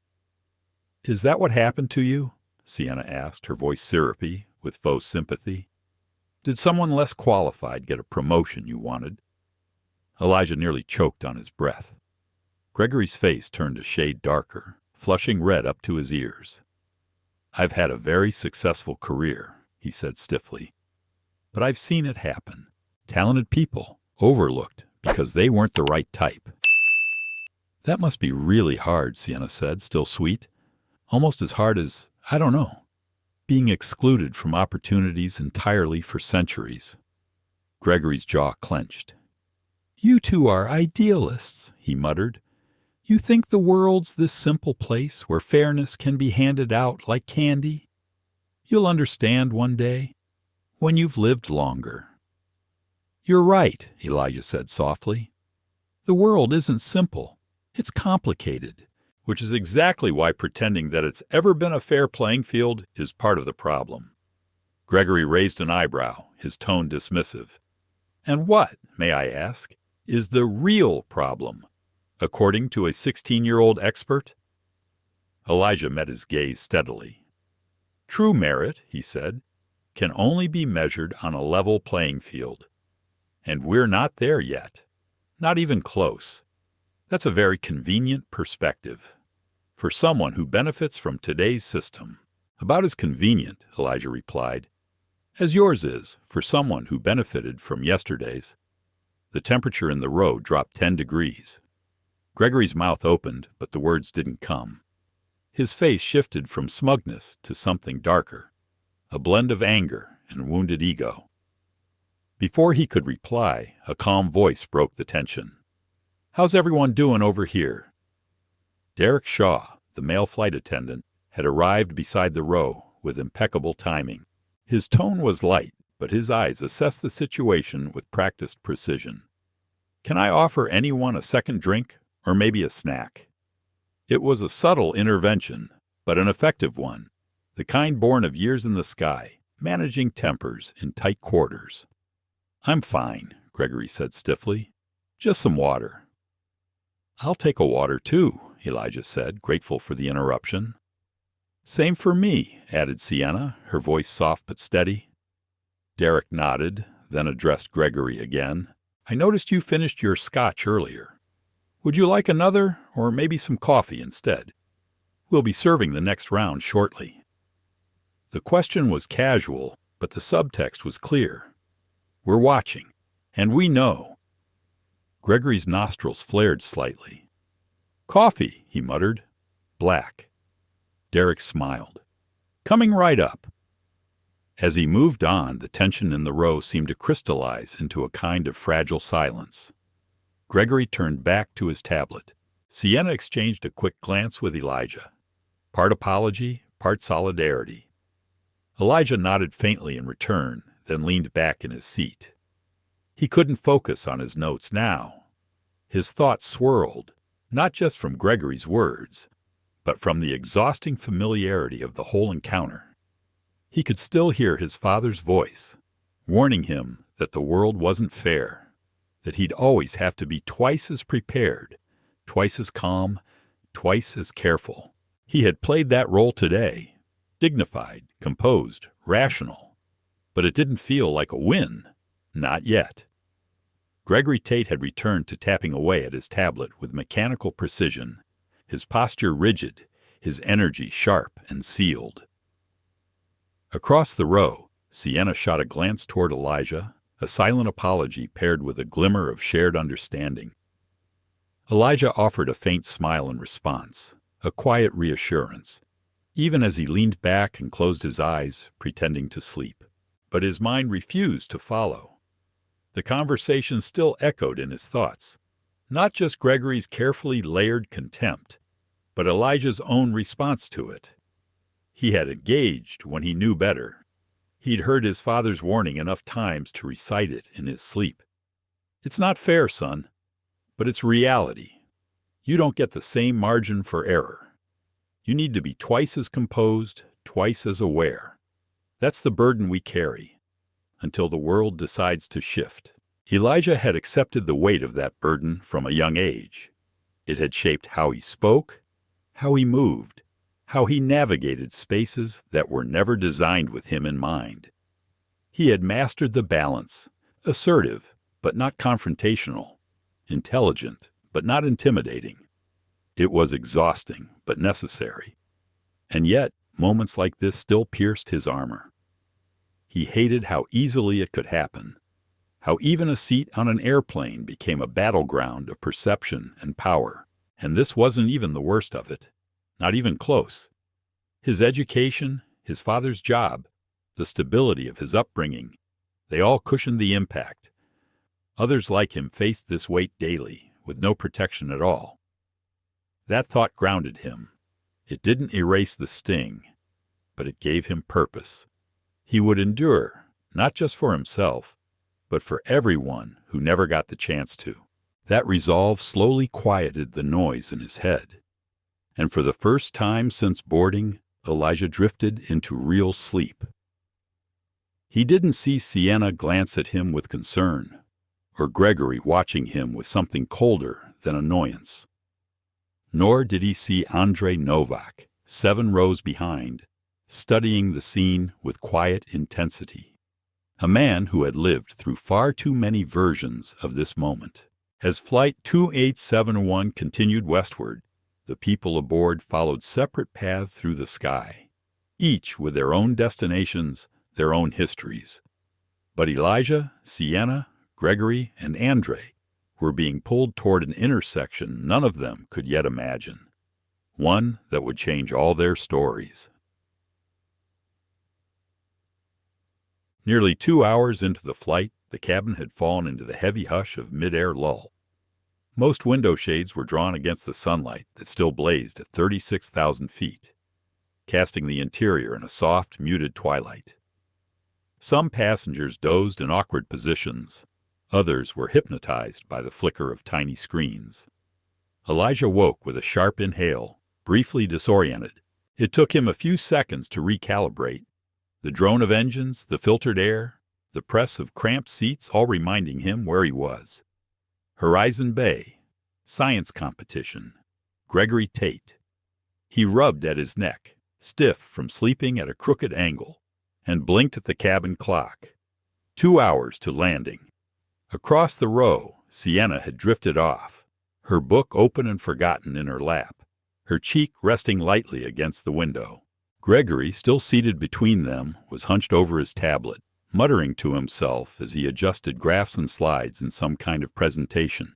"Is that what happened to you?" Sienna asked, her voice syrupy, with faux sympathy. "Did someone less qualified get a promotion you wanted?" Elijah nearly choked on his breath. Gregory's face turned a shade darker, flushing red up to his ears. I've had a very successful career, he said stiffly. But I've seen it happen. Talented people overlooked because they weren't the right type. That must be really hard, Sienna said, still sweet. Almost as hard as, I don't know, being excluded from opportunities entirely for centuries. Gregory's jaw clenched. You two are idealists, he muttered. You think the world's this simple place where fairness can be handed out like candy? You'll understand one day, when you've lived longer. You're right, Elijah said softly. The world isn't simple. It's complicated, which is exactly why pretending that it's ever been a fair playing field is part of the problem. Gregory raised an eyebrow, his tone dismissive. And what, may I ask, is the real problem, according to a 16-year-old expert? Elijah met his gaze steadily. True merit, he said, can only be measured on a level playing field. And we're not there yet. Not even close. That's a very convenient perspective. For someone who benefits from today's system. About as convenient, Elijah replied, as yours is for someone who benefited from yesterday's. The temperature in the row dropped 10 degrees. Gregory's mouth opened, but the words didn't come. His face shifted from smugness to something darker, a blend of anger and wounded ego. Before he could reply, a calm voice broke the tension. How's everyone doing over here? Derek Shaw, the male flight attendant, had arrived beside the row with impeccable timing. His tone was light, but his eyes assessed the situation with practiced precision. Can I offer anyone a second drink, or maybe a snack? It was a subtle intervention, but an effective one, the kind born of years in the sky, managing tempers in tight quarters. I'm fine, Gregory said stiffly. Just some water. I'll take a water too, Elijah said, grateful for the interruption. Same for me, added Sienna, her voice soft but steady. Derek nodded, then addressed Gregory again. I noticed you finished your scotch earlier. Would you like another, or maybe some coffee instead? We'll be serving the next round shortly. The question was casual, but the subtext was clear. We're watching, and we know. Gregory's nostrils flared slightly. Coffee, he muttered. Black. Derek smiled. Coming right up. As he moved on, the tension in the row seemed to crystallize into a kind of fragile silence. Gregory turned back to his tablet. Sienna exchanged a quick glance with Elijah. Part apology, part solidarity. Elijah nodded faintly in return, then leaned back in his seat. He couldn't focus on his notes now. His thoughts swirled, not just from Gregory's words, but from the exhausting familiarity of the whole encounter. He could still hear his father's voice, warning him that the world wasn't fair, that he'd always have to be twice as prepared, twice as calm, twice as careful. He had played that role today, dignified, composed, rational, but it didn't feel like a win, not yet. Gregory Tate had returned to tapping away at his tablet with mechanical precision, his posture rigid, his energy sharp and sealed. Across the row, Sienna shot a glance toward Elijah, a silent apology paired with a glimmer of shared understanding. Elijah offered a faint smile in response, a quiet reassurance, even as he leaned back and closed his eyes, pretending to sleep. But his mind refused to follow. The conversation still echoed in his thoughts, not just Gregory's carefully layered contempt, but Elijah's own response to it. He had engaged when he knew better. He'd heard his father's warning enough times to recite it in his sleep. It's not fair, son, but it's reality. You don't get the same margin for error. You need to be twice as composed, twice as aware. That's the burden we carry, until the world decides to shift. Elijah had accepted the weight of that burden from a young age. It had shaped how he spoke, how he moved, how he navigated spaces that were never designed with him in mind. He had mastered the balance, assertive but not confrontational, intelligent but not intimidating. It was exhausting but necessary. And yet, moments like this still pierced his armor. He hated how easily it could happen, how even a seat on an airplane became a battleground of perception and power. And this wasn't even the worst of it, not even close. His education, his father's job, the stability of his upbringing, they all cushioned the impact. Others like him faced this weight daily, with no protection at all. That thought grounded him. It didn't erase the sting, but it gave him purpose. He would endure, not just for himself, but for everyone who never got the chance to. That resolve slowly quieted the noise in his head. And for the first time since boarding, Elijah drifted into real sleep. He didn't see Sienna glance at him with concern, or Gregory watching him with something colder than annoyance. Nor did he see Andrei Novak, 7 rows behind, studying the scene with quiet intensity. A man who had lived through far too many versions of this moment. As Flight 2871 continued westward, the people aboard followed separate paths through the sky, each with their own destinations, their own histories. But Elijah, Sienna, Gregory, and Andrei were being pulled toward an intersection none of them could yet imagine, one that would change all their stories. Nearly 2 hours into the flight, the cabin had fallen into the heavy hush of mid-air lull. Most window shades were drawn against the sunlight that still blazed at 36,000 feet, casting the interior in a soft, muted twilight. Some passengers dozed in awkward positions. Others were hypnotized by the flicker of tiny screens. Elijah woke with a sharp inhale, briefly disoriented. It took him a few seconds to recalibrate. The drone of engines, the filtered air, the press of cramped seats all reminding him where he was. Horizon Bay, science competition, Gregory Tate. He rubbed at his neck, stiff from sleeping at a crooked angle, and blinked at the cabin clock. 2 hours to landing. Across the row, Sienna had drifted off, her book open and forgotten in her lap, her cheek resting lightly against the window. Gregory, still seated between them, was hunched over his tablet, muttering to himself as he adjusted graphs and slides in some kind of presentation.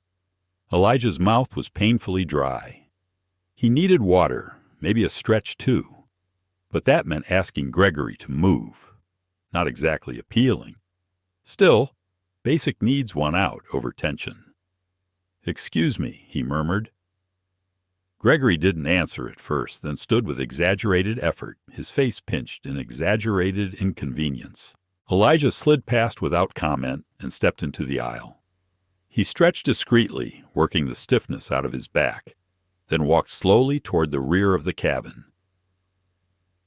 Elijah's mouth was painfully dry. He needed water, maybe a stretch too, but that meant asking Gregory to move. Not exactly appealing. Still, basic needs won out over tension. "Excuse me," he murmured. Gregory didn't answer at first, then stood with exaggerated effort, his face pinched in exaggerated inconvenience. Elijah slid past without comment and stepped into the aisle. He stretched discreetly, working the stiffness out of his back, then walked slowly toward the rear of the cabin.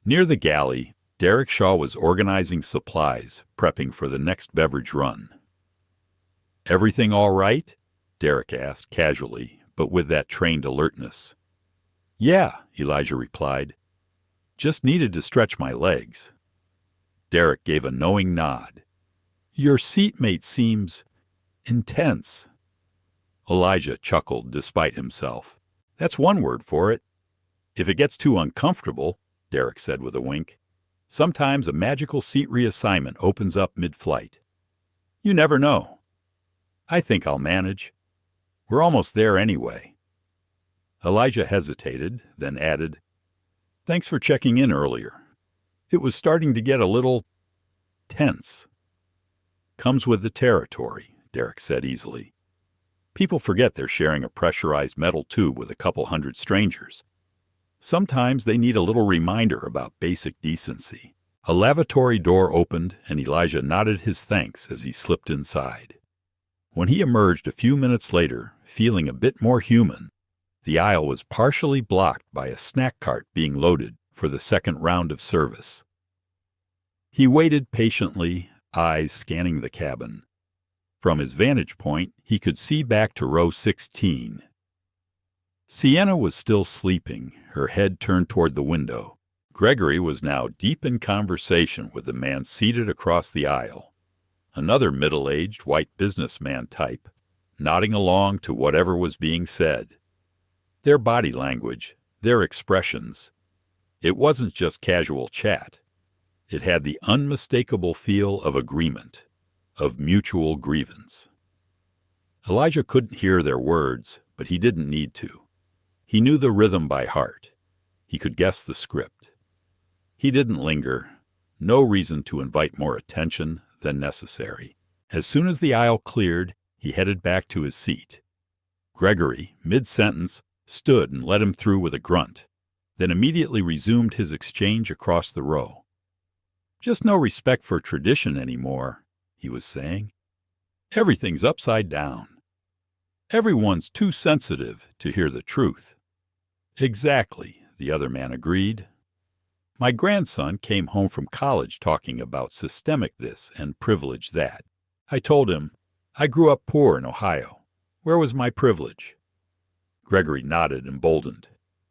Near the galley, Derek Shaw was organizing supplies, prepping for the next beverage run. "Everything all right?" Derek asked casually, but with that trained alertness. "Yeah," Elijah replied. "Just needed to stretch my legs." Derek gave a knowing nod. "Your seatmate seems intense." Elijah chuckled despite himself. "That's one word for it. If it gets too uncomfortable," Derek said with a wink, "sometimes a magical seat reassignment opens up mid-flight. You never know. I think I'll manage. We're almost there anyway." Elijah hesitated, then added, "Thanks for checking in earlier. It was starting to get a little tense." "Comes with the territory," Derek said easily. "People forget they're sharing a pressurized metal tube with a couple hundred strangers. Sometimes they need a little reminder about basic decency." A lavatory door opened, and Elijah nodded his thanks as he slipped inside. When he emerged a few minutes later, feeling a bit more human, the aisle was partially blocked by a snack cart being loaded for the second round of service. He waited patiently, eyes scanning the cabin. From his vantage point, he could see back to row 16. Sienna was still sleeping, her head turned toward the window. Gregory was now deep in conversation with the man seated across the aisle, another middle-aged white businessman type, nodding along to whatever was being said. Their body language, their expressions, It wasn't just casual chat. It had the unmistakable feel of agreement, of mutual grievance. Elijah couldn't hear their words, but he didn't need to. He knew the rhythm by heart. He could guess the script. He didn't linger. No reason to invite more attention than necessary. As soon as the aisle cleared, he headed back to his seat. Gregory, mid-sentence, stood and let him through with a grunt, then immediately resumed his exchange across the row. "Just no respect for tradition anymore," he was saying. "Everything's upside down. Everyone's too sensitive to hear the truth." "Exactly," the other man agreed. "My grandson came home from college talking about systemic this and privilege that. I told him, I grew up poor in Ohio. Where was my privilege?" Gregory nodded, emboldened.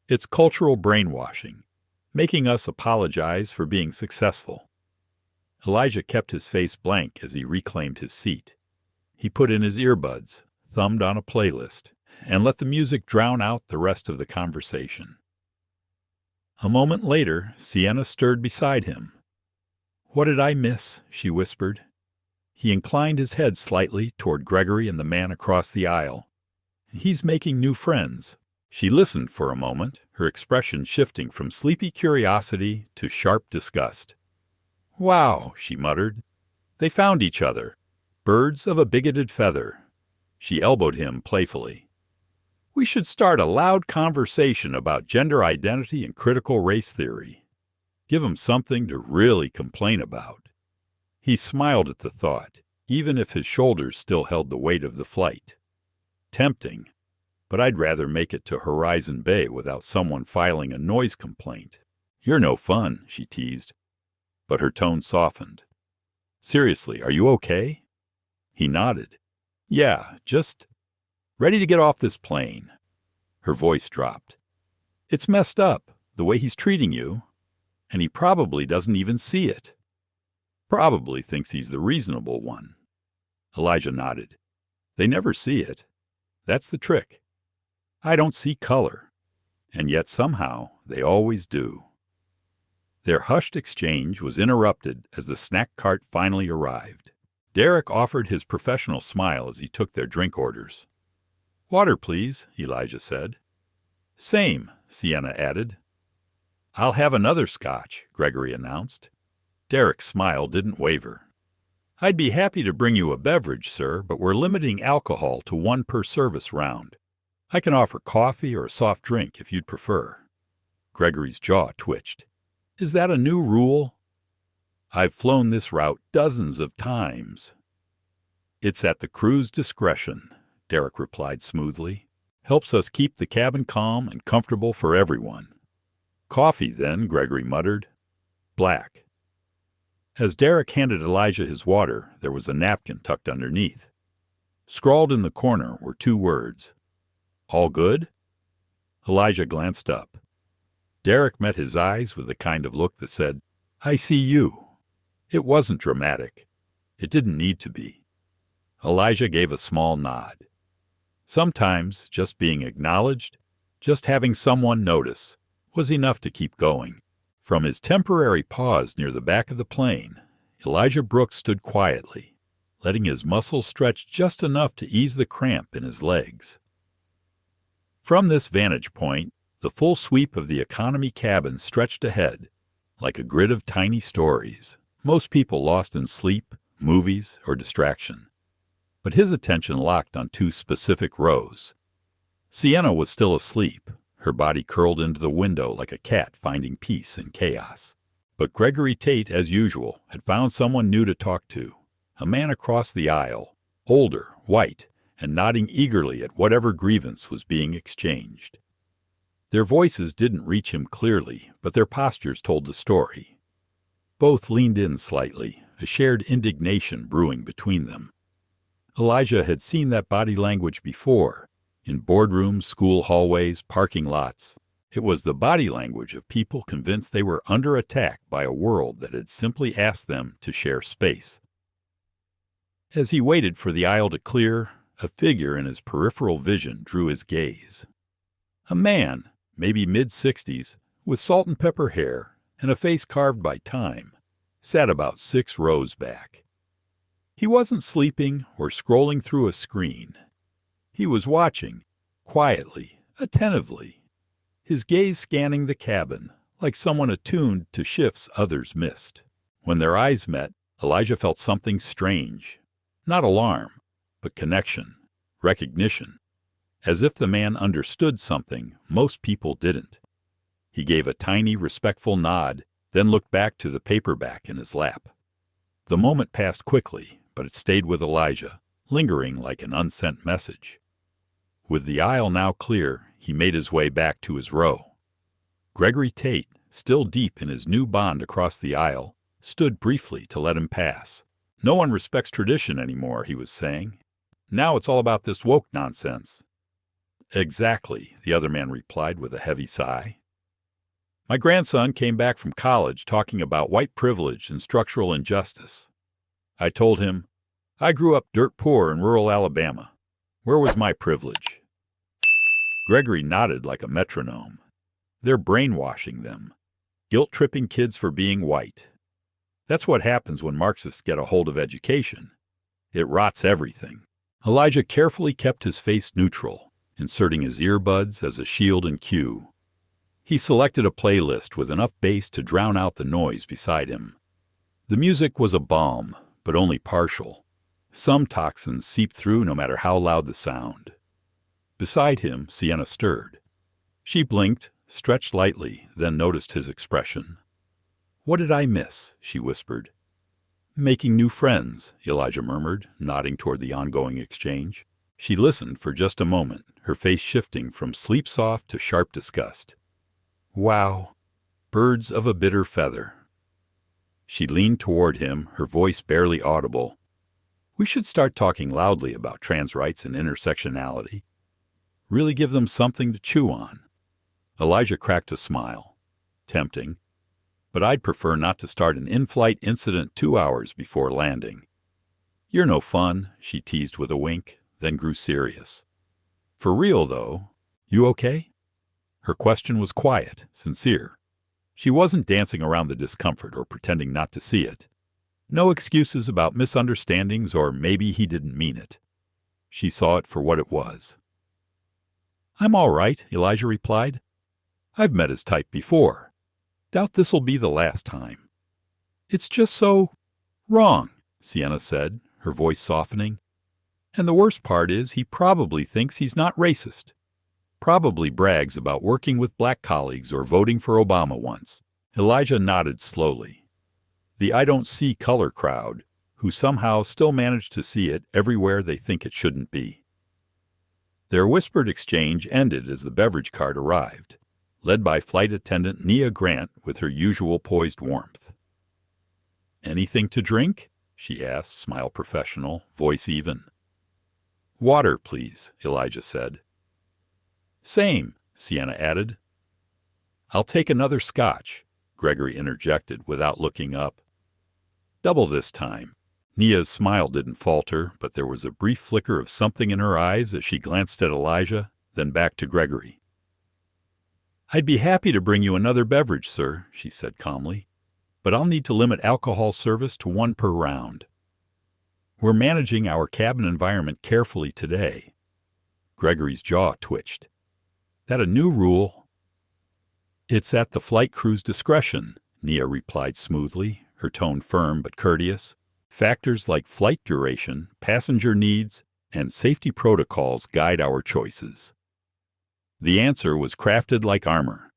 "It's cultural brainwashing, making us apologize for being successful." Elijah kept his face blank as he reclaimed his seat. He put in his earbuds, thumbed on a playlist, and let the music drown out the rest of the conversation. A moment later, Sienna stirred beside him. "What did I miss?" she whispered. He inclined his head slightly toward Gregory and the man across the aisle. "He's making new friends." She listened for a moment, her expression shifting from sleepy curiosity to sharp disgust. "Wow," she muttered. "They found each other. Birds of a bigoted feather." She elbowed him playfully. "We should start a loud conversation about gender identity and critical race theory. Give 'em something to really complain about." He smiled at the thought, even if his shoulders still held the weight of the flight. Tempting, but I'd rather make it to Horizon Bay without someone filing a noise complaint. "You're no fun," she teased. But her tone softened. "Seriously, are you okay?" He nodded. "Yeah, just ready to get off this plane." Her voice dropped. "It's messed up, the way he's treating you. And he probably doesn't even see it. Probably thinks he's the reasonable one." Elijah nodded. "They never see it. That's the trick. I don't see color. And yet somehow they always do." Their hushed exchange was interrupted as the snack cart finally arrived. Derek offered his professional smile as he took their drink orders. "Water, please," Elijah said. "Same," Sienna added. "I'll have another scotch," Gregory announced. Derek's smile didn't waver. "I'd be happy to bring you a beverage, sir, but we're limiting alcohol to one per service round. I can offer coffee or a soft drink if you'd prefer." Gregory's jaw twitched. "Is that a new rule?" "I've flown this route dozens of times." "It's at the crew's discretion," Derek replied smoothly. "Helps us keep the cabin calm and comfortable for everyone." "Coffee, then," Gregory muttered. "Black." As Derek handed Elijah his water, there was a napkin tucked underneath. Scrawled in the corner were two words. "All good?" Elijah glanced up. Derek met his eyes with the kind of look that said, "I see you." It wasn't dramatic. It didn't need to be. Elijah gave a small nod. Sometimes just being acknowledged, just having someone notice, was enough to keep going. From his temporary pause near the back of the plane, Elijah Brooks stood quietly, letting his muscles stretch just enough to ease the cramp in his legs. From this vantage point, the full sweep of the economy cabin stretched ahead, like a grid of tiny stories, most people lost in sleep, movies, or distraction. But his attention locked on two specific rows. Sienna was still asleep, her body curled into the window like a cat finding peace in chaos. But Gregory Tate, as usual, had found someone new to talk to, a man across the aisle, older, white, and nodding eagerly at whatever grievance was being exchanged. Their voices didn't reach him clearly, but their postures told the story. Both leaned in slightly, a shared indignation brewing between them. Elijah had seen that body language before, in boardrooms, school hallways, parking lots. It was the body language of people convinced they were under attack by a world that had simply asked them to share space. As he waited for the aisle to clear, a figure in his peripheral vision drew his gaze. A man, maybe mid-60s, with salt and pepper hair and a face carved by time, sat about 6 rows back. He wasn't sleeping or scrolling through a screen. He was watching, quietly, attentively, his gaze scanning the cabin like someone attuned to shifts others missed. When their eyes met, Elijah felt something strange. Not alarm, but connection, recognition, as if the man understood something most people didn't. He gave a tiny, respectful nod, then looked back to the paperback in his lap. The moment passed quickly, but it stayed with Elijah, lingering like an unsent message. With the aisle now clear, he made his way back to his row. Gregory Tate, still deep in his new bond across the aisle, stood briefly to let him pass. "No one respects tradition anymore," he was saying. "Now it's all about this woke nonsense." "Exactly," the other man replied with a heavy sigh. "My grandson came back from college talking about white privilege and structural injustice. I told him, I grew up dirt poor in rural Alabama. Where was my privilege?" Gregory nodded like a metronome. "They're brainwashing them, guilt-tripping kids for being white. That's what happens when Marxists get a hold of education. It rots everything." Elijah carefully kept his face neutral, inserting his earbuds as a shield and cue. He selected a playlist with enough bass to drown out the noise beside him. The music was a balm, but only partial. Some toxins seeped through no matter how loud the sound. Beside him, Sienna stirred. She blinked, stretched lightly, then noticed his expression. "What did I miss?" she whispered. "Making new friends," Elijah murmured, nodding toward the ongoing exchange. She listened for just a moment, her face shifting from sleep-soft to sharp disgust. "Wow, birds of a bitter feather." She leaned toward him, her voice barely audible. "We should start talking loudly about trans rights and intersectionality. Really give them something to chew on." Elijah cracked a smile. "Tempting. But I'd prefer not to start an in-flight incident 2 hours before landing." "You're no fun," she teased with a wink, then grew serious. "For real, though, you okay?" Her question was quiet, sincere. She wasn't dancing around the discomfort or pretending not to see it. No excuses about misunderstandings or maybe he didn't mean it. She saw it for what it was. "I'm all right," Elijah replied. "I've met his type before. Doubt this'll be the last time." "It's just so wrong," Sienna said, her voice softening. "And the worst part is he probably thinks he's not racist. Probably brags about working with black colleagues or voting for Obama once." Elijah nodded slowly. The "I don't see color" crowd, who somehow still managed to see it everywhere they think it shouldn't be. Their whispered exchange ended as the beverage cart arrived, led by flight attendant Nia Grant with her usual poised warmth. "Anything to drink?" she asked, smile professional, voice even. "Water, please," Elijah said. "Same," Sienna added. "I'll take another scotch," Gregory interjected without looking up. "Double this time." Nia's smile didn't falter, but there was a brief flicker of something in her eyes as she glanced at Elijah, then back to Gregory. "I'd be happy to bring you another beverage, sir," she said calmly, "but I'll need to limit alcohol service to 1 per round. We're managing our cabin environment carefully today." Gregory's jaw twitched. "That a new rule?" "It's at the flight crew's discretion," Nia replied smoothly, her tone firm but courteous. "Factors like flight duration, passenger needs, and safety protocols guide our choices." The answer was crafted like armor,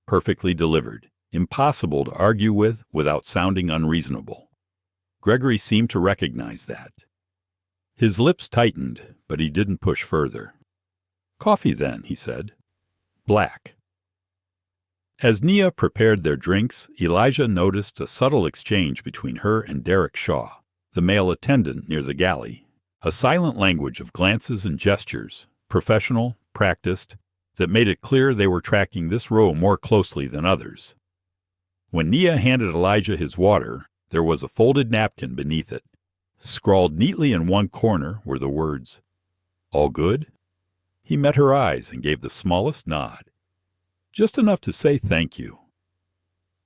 perfectly delivered, impossible to argue with without sounding unreasonable. Gregory seemed to recognize that. His lips tightened, but he didn't push further. "Coffee, then," he said. "Black." As Nia prepared their drinks, Elijah noticed a subtle exchange between her and Derek Shaw, the male attendant near the galley, a silent language of glances and gestures, professional, practiced, that made it clear they were tracking this row more closely than others. When Nia handed Elijah his water, there was a folded napkin beneath it. Scrawled neatly in one corner were the words, "All good?" He met her eyes and gave the smallest nod. just enough to say thank you.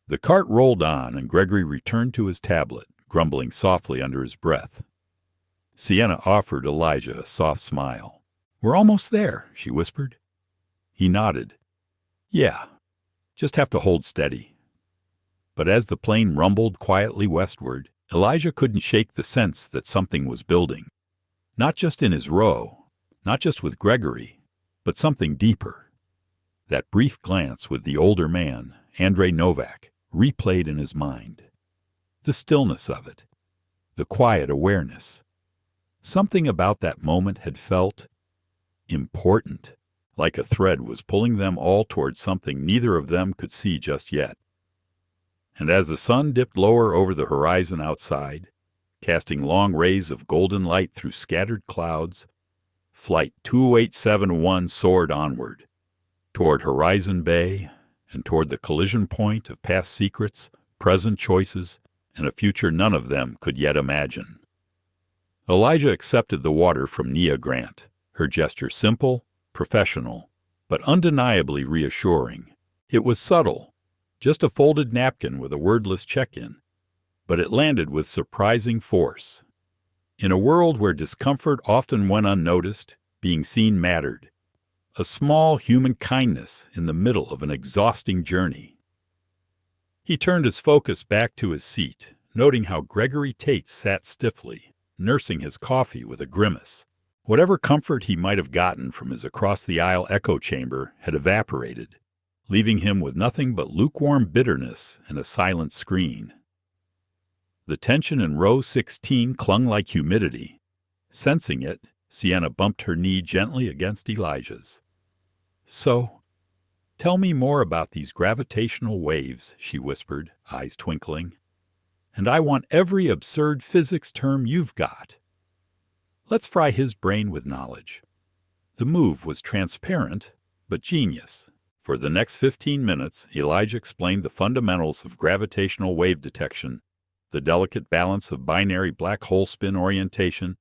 The cart rolled on, and Gregory returned to his tablet, grumbling softly under his breath. Sienna offered Elijah a soft smile. "We're almost there," she whispered. He nodded. "Yeah, just have to hold steady." But as the plane rumbled quietly westward, Elijah couldn't shake the sense that something was building. Not just in his row, not just with Gregory, but something deeper. That brief glance with the older man, Andrei Novak, replayed in his mind. The stillness of it, the quiet awareness. Something about that moment had felt important, like a thread was pulling them all towards something neither of them could see just yet. And as the sun dipped lower over the horizon outside, casting long rays of golden light through scattered clouds, Flight 2871 soared onward, toward Horizon Bay and toward the collision point of past secrets, present choices, and a future none of them could yet imagine. Elijah accepted the water from Nia Grant, her gesture simple, professional, but undeniably reassuring. It was subtle, just a folded napkin with a wordless check-in, but it landed with surprising force. In a world where discomfort often went unnoticed, being seen mattered. A small human kindness in the middle of an exhausting journey. He turned his focus back to his seat, noting how Gregory Tate sat stiffly, nursing his coffee with a grimace. Whatever comfort he might have gotten from his across-the-aisle echo chamber had evaporated, leaving him with nothing but lukewarm bitterness and a silent screen. The tension in row 16 clung like humidity. Sensing it, Sienna bumped her knee gently against Elijah's. "So, tell me more about these gravitational waves," she whispered, eyes twinkling. "And I want every absurd physics term you've got." Let's fry his brain with knowledge. The move was transparent, but genius. For the next 15 minutes, Elijah explained the fundamentals of gravitational wave detection, the delicate balance of binary black hole spin orientation,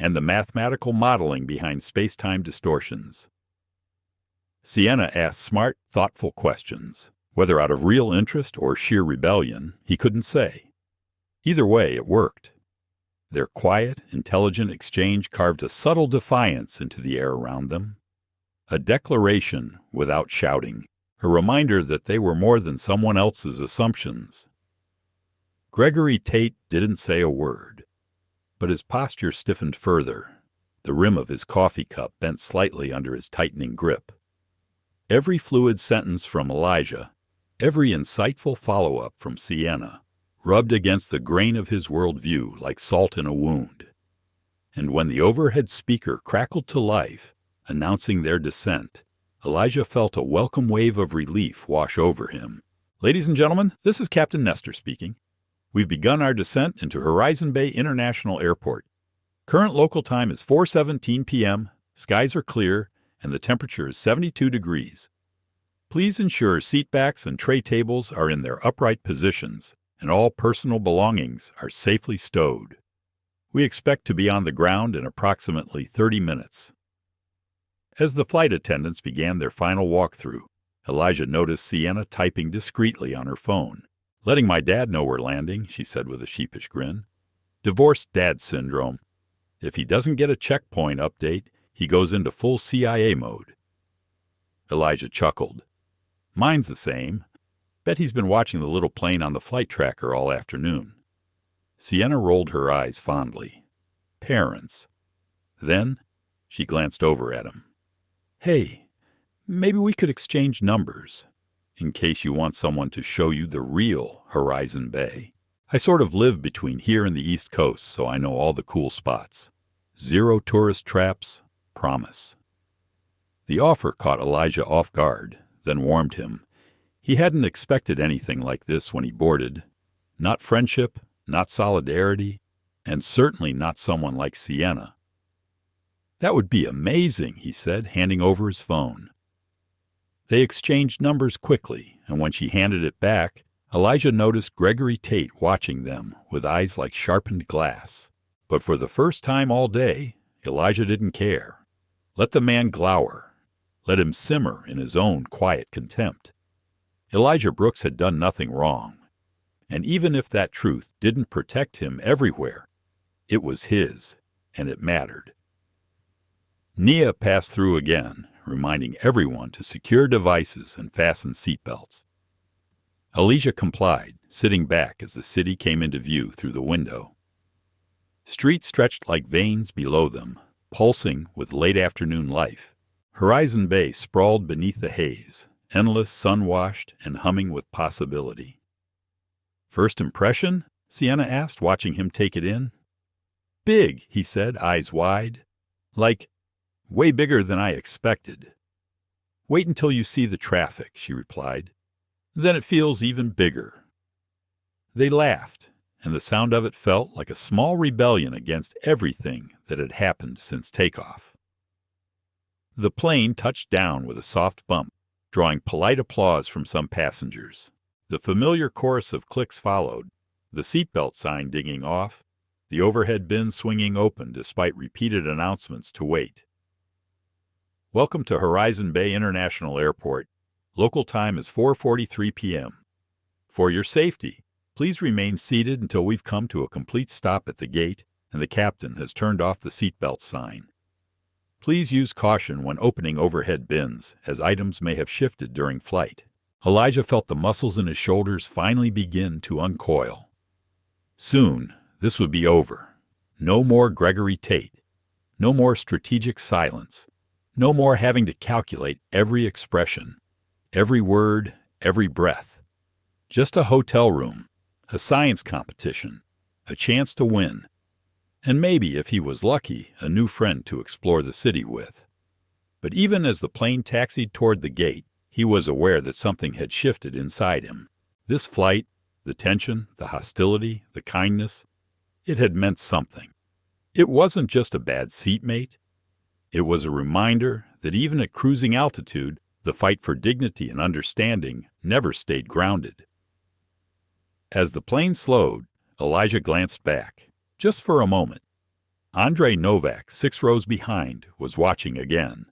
and the mathematical modeling behind space-time distortions. Sienna asked smart, thoughtful questions. Whether out of real interest or sheer rebellion, he couldn't say. Either way, it worked. Their quiet, intelligent exchange carved a subtle defiance into the air around them. A declaration without shouting, a reminder that they were more than someone else's assumptions. Gregory Tate didn't say a word, but his posture stiffened further. The rim of his coffee cup bent slightly under his tightening grip. Every fluid sentence from Elijah, every insightful follow-up from Sienna, rubbed against the grain of his worldview like salt in a wound. And when the overhead speaker crackled to life, announcing their descent, Elijah felt a welcome wave of relief wash over him. "Ladies and gentlemen, this is Captain Nestor speaking. We've begun our descent into Horizon Bay International Airport. Current local time is 4:17 p.m., skies are clear, and the temperature is 72 degrees. Please ensure seatbacks and tray tables are in their upright positions, and all personal belongings are safely stowed. We expect to be on the ground in approximately 30 minutes. As the flight attendants began their final walkthrough, Elijah noticed Sienna typing discreetly on her phone. "Letting my dad know we're landing," she said with a sheepish grin. "Divorced dad syndrome. If he doesn't get a checkpoint update, he goes into full CIA mode." Elijah chuckled. "Mine's the same. Bet he's been watching the little plane on the flight tracker all afternoon." Sienna rolled her eyes fondly. Parents. Then she glanced over at him. "Hey, maybe we could exchange numbers, in case you want someone to show you the real Horizon Bay. I sort of live between here and the East Coast, so I know all the cool spots. Zero tourist traps, promise." The offer caught Elijah off guard, then warmed him. He hadn't expected anything like this when he boarded. Not friendship, not solidarity, and certainly not someone like Sienna. "That would be amazing," he said, handing over his phone. They exchanged numbers quickly, and when she handed it back, Elijah noticed Gregory Tate watching them with eyes like sharpened glass. But for the first time all day, Elijah didn't care. Let the man glower. let him simmer in his own quiet contempt. Elijah Brooks had done nothing wrong, and even if that truth didn't protect him everywhere, it was his, and it mattered. Nia passed through again, reminding everyone to secure devices and fasten seatbelts. Elijah complied, sitting back as the city came into view through the window. Streets stretched like veins below them, pulsing with late-afternoon life. Horizon Bay sprawled beneath the haze, endless, sun-washed, and humming with possibility. "First impression?" Sienna asked, watching him take it in. "Big," he said, eyes wide. "Like, way bigger than I expected." "Wait until you see the traffic," she replied. "Then it feels even bigger." They laughed, and the sound of it felt like a small rebellion against everything that had happened since takeoff. The plane touched down with a soft bump, drawing polite applause from some passengers. The familiar chorus of clicks followed, the seatbelt sign dinging off, the overhead bin swinging open despite repeated announcements to wait. "Welcome to Horizon Bay International Airport. Local time is 4:43 p.m. For your safety, please remain seated until we've come to a complete stop at the gate and the captain has turned off the seatbelt sign. Please use caution when opening overhead bins, as items may have shifted during flight." Elijah felt the muscles in his shoulders finally begin to uncoil. Soon, this would be over. No more Gregory Tate. No more strategic silence. No more having to calculate every expression, every word, every breath. Just a hotel room, a science competition, a chance to win, and maybe, if he was lucky, a new friend to explore the city with. But even as the plane taxied toward the gate, he was aware that something had shifted inside him. This flight, the tension, the hostility, the kindness, it had meant something. It wasn't just a bad seatmate. It was a reminder that even at cruising altitude, the fight for dignity and understanding never stayed grounded. As the plane slowed, Elijah glanced back. Just for a moment. Andrei Novak, 6 rows behind, was watching again.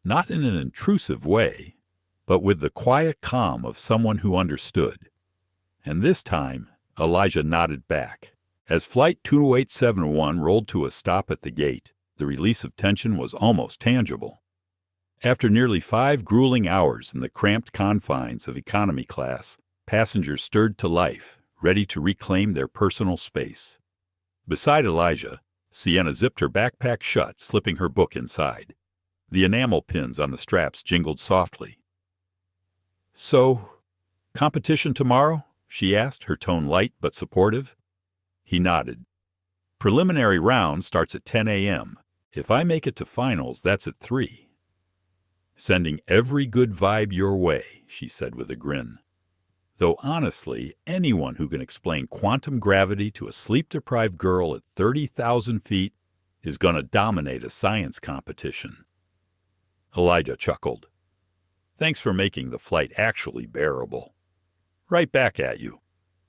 Not in an intrusive way, but with the quiet calm of someone who understood. And this time, Elijah nodded back. As Flight 20871 rolled to a stop at the gate, the release of tension was almost tangible. After nearly 5 grueling hours in the cramped confines of economy class, passengers stirred to life, ready to reclaim their personal space. Beside Elijah, Sienna zipped her backpack shut, slipping her book inside. The enamel pins on the straps jingled softly. "So, competition tomorrow?" she asked, her tone light but supportive. He nodded. "Preliminary round starts at 10 a.m. If I make it to finals, that's at 3. "Sending every good vibe your way," she said with a grin. Though honestly, anyone who can explain quantum gravity to a sleep-deprived girl at 30,000 feet is going to dominate a science competition. Elijah chuckled. "Thanks for making the flight actually bearable." "Right back at you.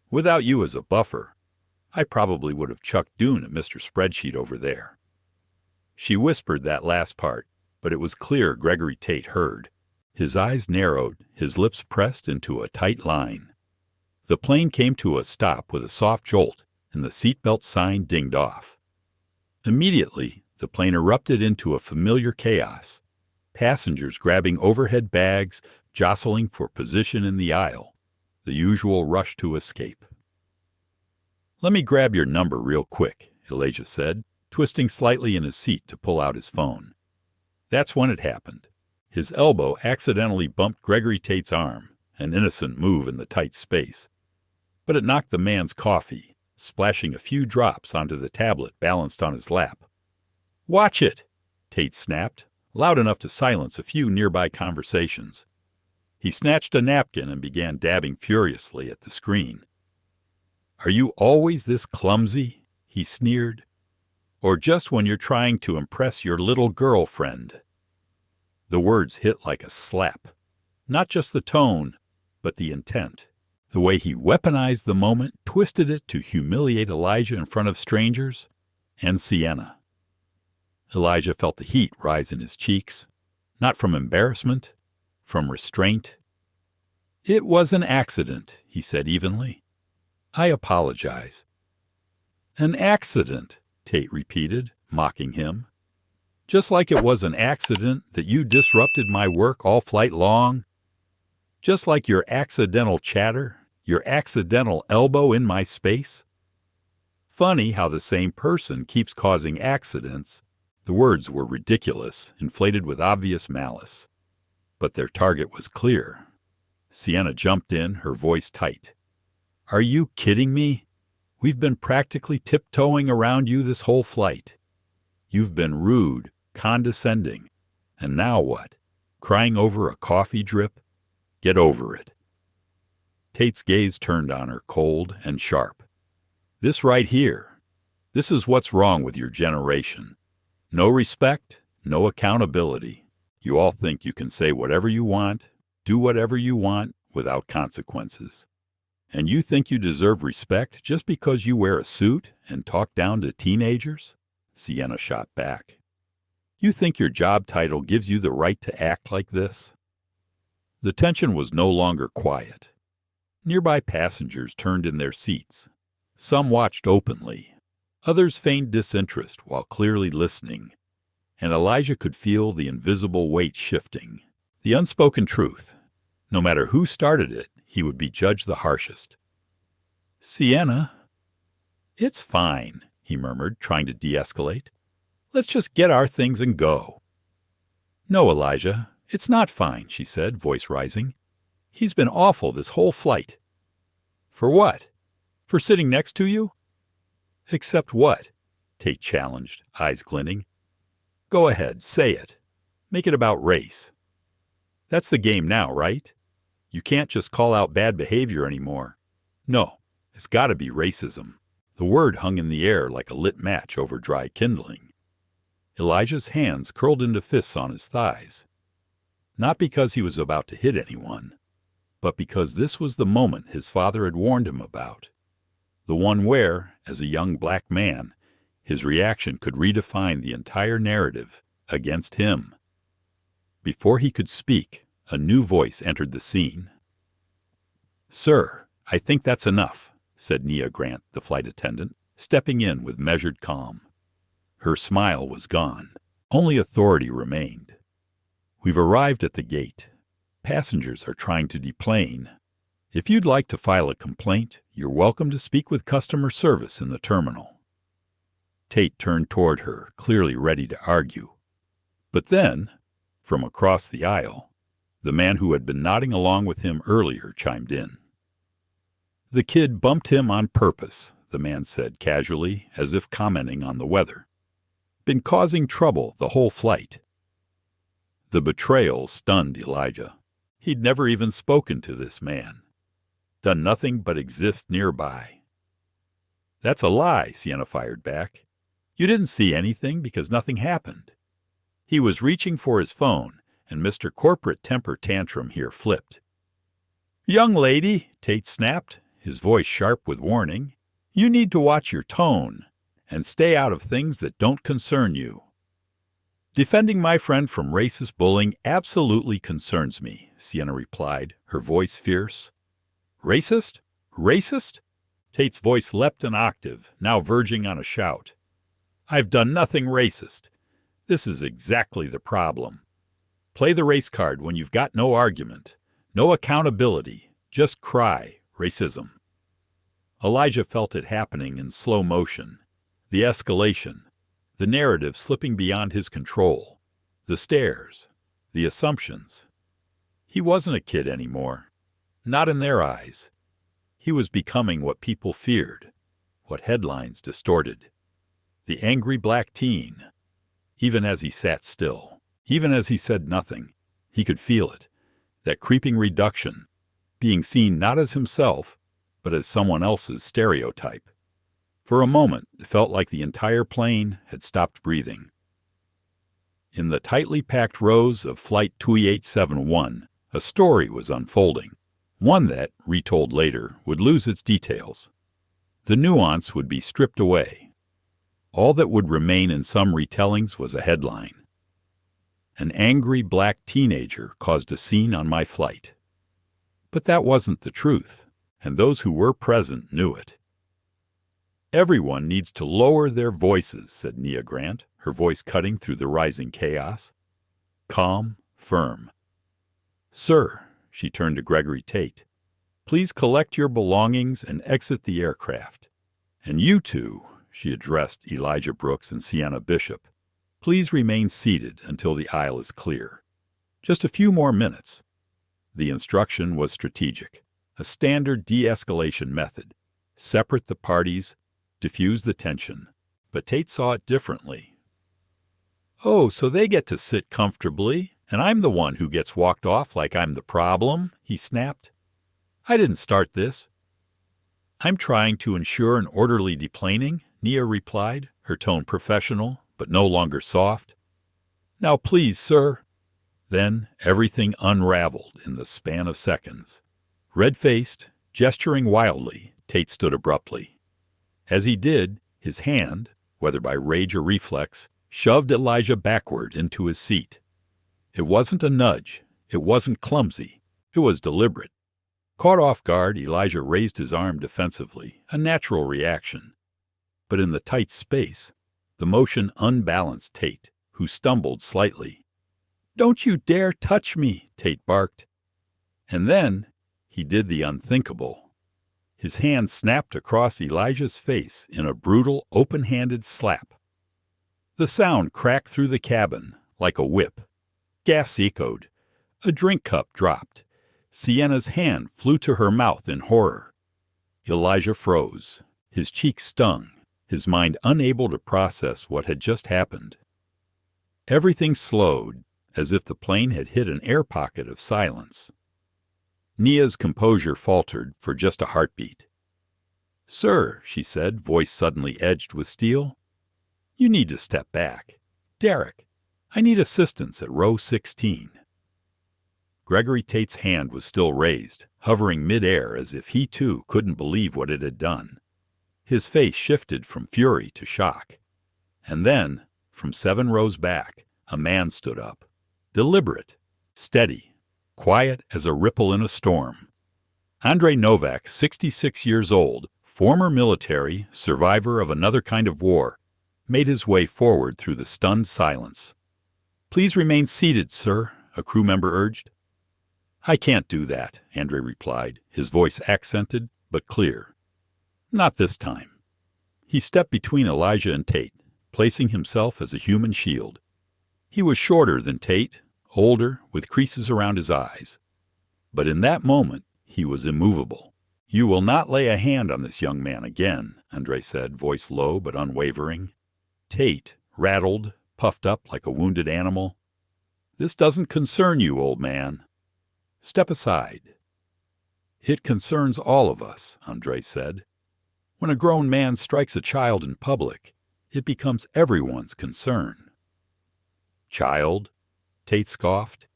Without you as a buffer, I probably would have chucked Dune at Mr. Spreadsheet over there." She whispered that last part, but it was clear Gregory Tate heard. His eyes narrowed, his lips pressed into a tight line. The plane came to a stop with a soft jolt, and the seatbelt sign dinged off. Immediately, the plane erupted into a familiar chaos. Passengers grabbing overhead bags, jostling for position in the aisle, the usual rush to escape. "Let me grab your number real quick," Elijah said, twisting slightly in his seat to pull out his phone. That's when it happened. His elbow accidentally bumped Gregory Tate's arm, an innocent move in the tight space. But it knocked the man's coffee, splashing a few drops onto the tablet balanced on his lap. "Watch it!" Tate snapped, loud enough to silence a few nearby conversations. He snatched a napkin and began dabbing furiously at the screen. "Are you always this clumsy?" he sneered. "Or just when you're trying to impress your little girlfriend?" The words hit like a slap. Not just the tone, but the intent. The way he weaponized the moment, twisted it to humiliate Elijah in front of strangers, and Sienna. Elijah felt the heat rise in his cheeks. Not from embarrassment, from restraint. "It was an accident," he said evenly. "I apologize." "An accident," Tate repeated, mocking him. "Just like it was an accident that you disrupted my work all flight long. Just like your accidental chatter, your accidental elbow in my space. Funny how the same person keeps causing accidents." The words were ridiculous, inflated with obvious malice. But their target was clear. Sienna jumped in, her voice tight. "Are you kidding me? We've been practically tiptoeing around you this whole flight. You've been rude, condescending. And now what? Crying over a coffee drip? Get over it." Tate's gaze turned on her, cold and sharp. "This right here. This is what's wrong with your generation. No respect, no accountability. You all think you can say whatever you want, do whatever you want, without consequences. And you think you deserve respect just because you wear a suit and talk down to teenagers?" Sienna shot back. "You think your job title gives you the right to act like this?" The tension was no longer quiet. Nearby passengers turned in their seats. Some watched openly. Others feigned disinterest while clearly listening. And Elijah could feel the invisible weight shifting. The unspoken truth. No matter who started it, he would be judged the harshest. "Sienna." "It's fine," he murmured, trying to de-escalate. "Let's just get our things and go." "No, Elijah, it's not fine," she said, voice rising. "He's been awful this whole flight." "For what? For sitting next to you?" "Except what?" Tate challenged, eyes glinting. "Go ahead, say it. Make it about race. That's the game now, right? You can't just call out bad behavior anymore. No, it's got to be racism." The word hung in the air like a lit match over dry kindling. Elijah's hands curled into fists on his thighs. Not because he was about to hit anyone, but because this was the moment his father had warned him about. The one where, as a young black man, his reaction could redefine the entire narrative against him. Before he could speak, a new voice entered the scene. "Sir, I think that's enough," said Nia Grant, the flight attendant, stepping in with measured calm. Her smile was gone. Only authority remained. "We've arrived at the gate. Passengers are trying to deplane. If you'd like to file a complaint, you're welcome to speak with customer service in the terminal." Tate turned toward her, clearly ready to argue. But then, from across the aisle, the man who had been nodding along with him earlier chimed in. "The kid bumped him on purpose," the man said casually, as if commenting on the weather. "Been causing trouble the whole flight." The betrayal stunned Elijah. He'd never even spoken to this man. Done nothing but exist nearby. "That's a lie," Sienna fired back. "You didn't see anything because nothing happened. He was reaching for his phone, and Mr. Corporate Temper Tantrum here flipped." "Young lady," Tate snapped, his voice sharp with warning, "you need to watch your tone and stay out of things that don't concern you." "Defending my friend from racist bullying absolutely concerns me," Sienna replied, her voice fierce. "Racist? Racist?" Tate's voice leapt an octave, now verging on a shout. "I've done nothing racist. This is exactly the problem. Play the race card when you've got no argument, no accountability, just cry, racism." Elijah felt it happening in slow motion. The escalation, the narrative slipping beyond his control, the stares, the assumptions. He wasn't a kid anymore. Not in their eyes. He was becoming what people feared, what headlines distorted. The angry black teen. Even as he sat still, even as he said nothing, he could feel it, that creeping reduction, being seen not as himself, but as someone else's stereotype. For a moment, it felt like the entire plane had stopped breathing. In the tightly packed rows of Flight 2871, a story was unfolding. One that, retold later, would lose its details. The nuance would be stripped away. All that would remain in some retellings was a headline. An angry black teenager caused a scene on my flight. But that wasn't the truth, and those who were present knew it. Everyone needs to lower their voices, said Nia Grant, her voice cutting through the rising chaos. Calm, firm. Sir, she turned to Gregory Tate, please collect your belongings and exit the aircraft. And you two, she addressed Elijah Brooks and Sienna Bishop, please remain seated until the aisle is clear. Just a few more minutes. The instruction was strategic, a standard de-escalation method. Separate the parties, diffuse the tension. But Tate saw it differently. Oh, so they get to sit comfortably, and I'm the one who gets walked off like I'm the problem, he snapped. I didn't start this. I'm trying to ensure an orderly deplaning, Nia replied, her tone professional, but no longer soft. Now please, sir. Then everything unraveled in the span of seconds. Red-faced, gesturing wildly, Tate stood abruptly. As he did, his hand, whether by rage or reflex, shoved Elijah backward into his seat. It wasn't a nudge. It wasn't clumsy. It was deliberate. Caught off guard, Elijah raised his arm defensively, a natural reaction. But in the tight space, the motion unbalanced Tate, who stumbled slightly. Don't you dare touch me, Tate barked. And then he did the unthinkable. His hand snapped across Elijah's face in a brutal, open-handed slap. The sound cracked through the cabin like a whip. Gas echoed. A drink cup dropped. Sienna's hand flew to her mouth in horror. Elijah froze. His cheeks stung, his mind unable to process what had just happened. Everything slowed, as if the plane had hit an air pocket of silence. Nia's composure faltered for just a heartbeat. Sir, she said, voice suddenly edged with steel, you need to step back. Derek, I need assistance at row 16. Gregory Tate's hand was still raised, hovering mid-air as if he too couldn't believe what it had done. His face shifted from fury to shock. And then, from 7 rows back, a man stood up. Deliberate, steady, quiet as a ripple in a storm. Andrei Novak, 66 years old, former military, survivor of another kind of war, made his way forward through the stunned silence. Please remain seated, sir, a crew member urged. I can't do that, Andrei replied, his voice accented but clear. Not this time. He stepped between Elijah and Tate, placing himself as a human shield. He was shorter than Tate, older, with creases around his eyes. But in that moment, he was immovable. You will not lay a hand on this young man again, Andrei said, voice low but unwavering. Tate, rattled, puffed up like a wounded animal. This doesn't concern you, old man. Step aside. It concerns all of us, Andrei said. When a grown man strikes a child in public, it becomes everyone's concern. Child? Tate scoffed.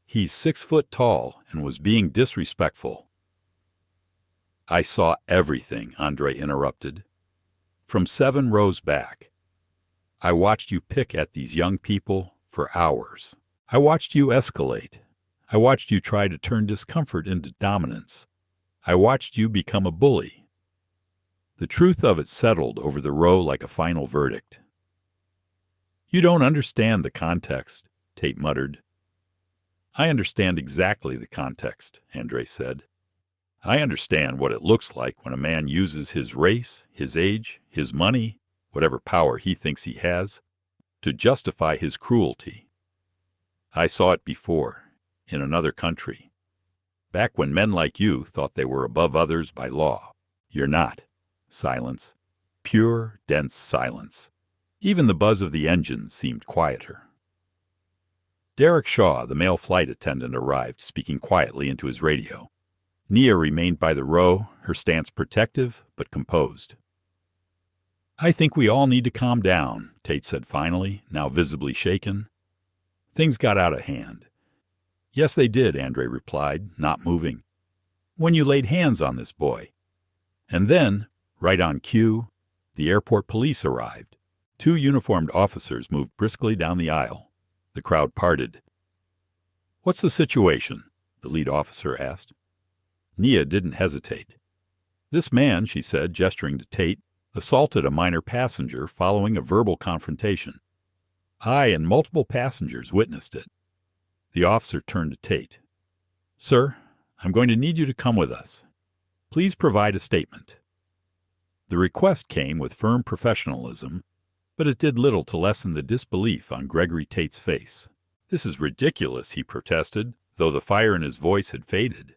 He's 6 foot tall and was being disrespectful. I saw everything, Andrei interrupted. From 7 rows back. I watched you pick at these young people for hours. I watched you escalate. I watched you try to turn discomfort into dominance. I watched you become a bully. The truth of it settled over the row like a final verdict. You don't understand the context, Tate muttered. I understand exactly the context, Andrei said. I understand what it looks like when a man uses his race, his age, his money, whatever power he thinks he has, to justify his cruelty. I saw it before, in another country. Back when men like you thought they were above others by law. You're not. Silence. Pure, dense silence. Even the buzz of the engines seemed quieter. Derek Shaw, the male flight attendant, arrived, speaking quietly into his radio. Nia remained by the row, her stance protective but composed. I think we all need to calm down, Tate said finally, now visibly shaken. Things got out of hand. Yes, they did, Andrei replied, not moving. When you laid hands on this boy. And then, right on cue, the airport police arrived. 2 uniformed officers moved briskly down the aisle. The crowd parted. "What's the situation?" the lead officer asked. Nia didn't hesitate. "This man," she said, gesturing to Tate, "assaulted a minor passenger following a verbal confrontation. I and multiple passengers witnessed it." The officer turned to Tate. "Sir, I'm going to need you to come with us. Please provide a statement." The request came with firm professionalism, but it did little to lessen the disbelief on Gregory Tate's face. "This is ridiculous," he protested, though the fire in his voice had faded.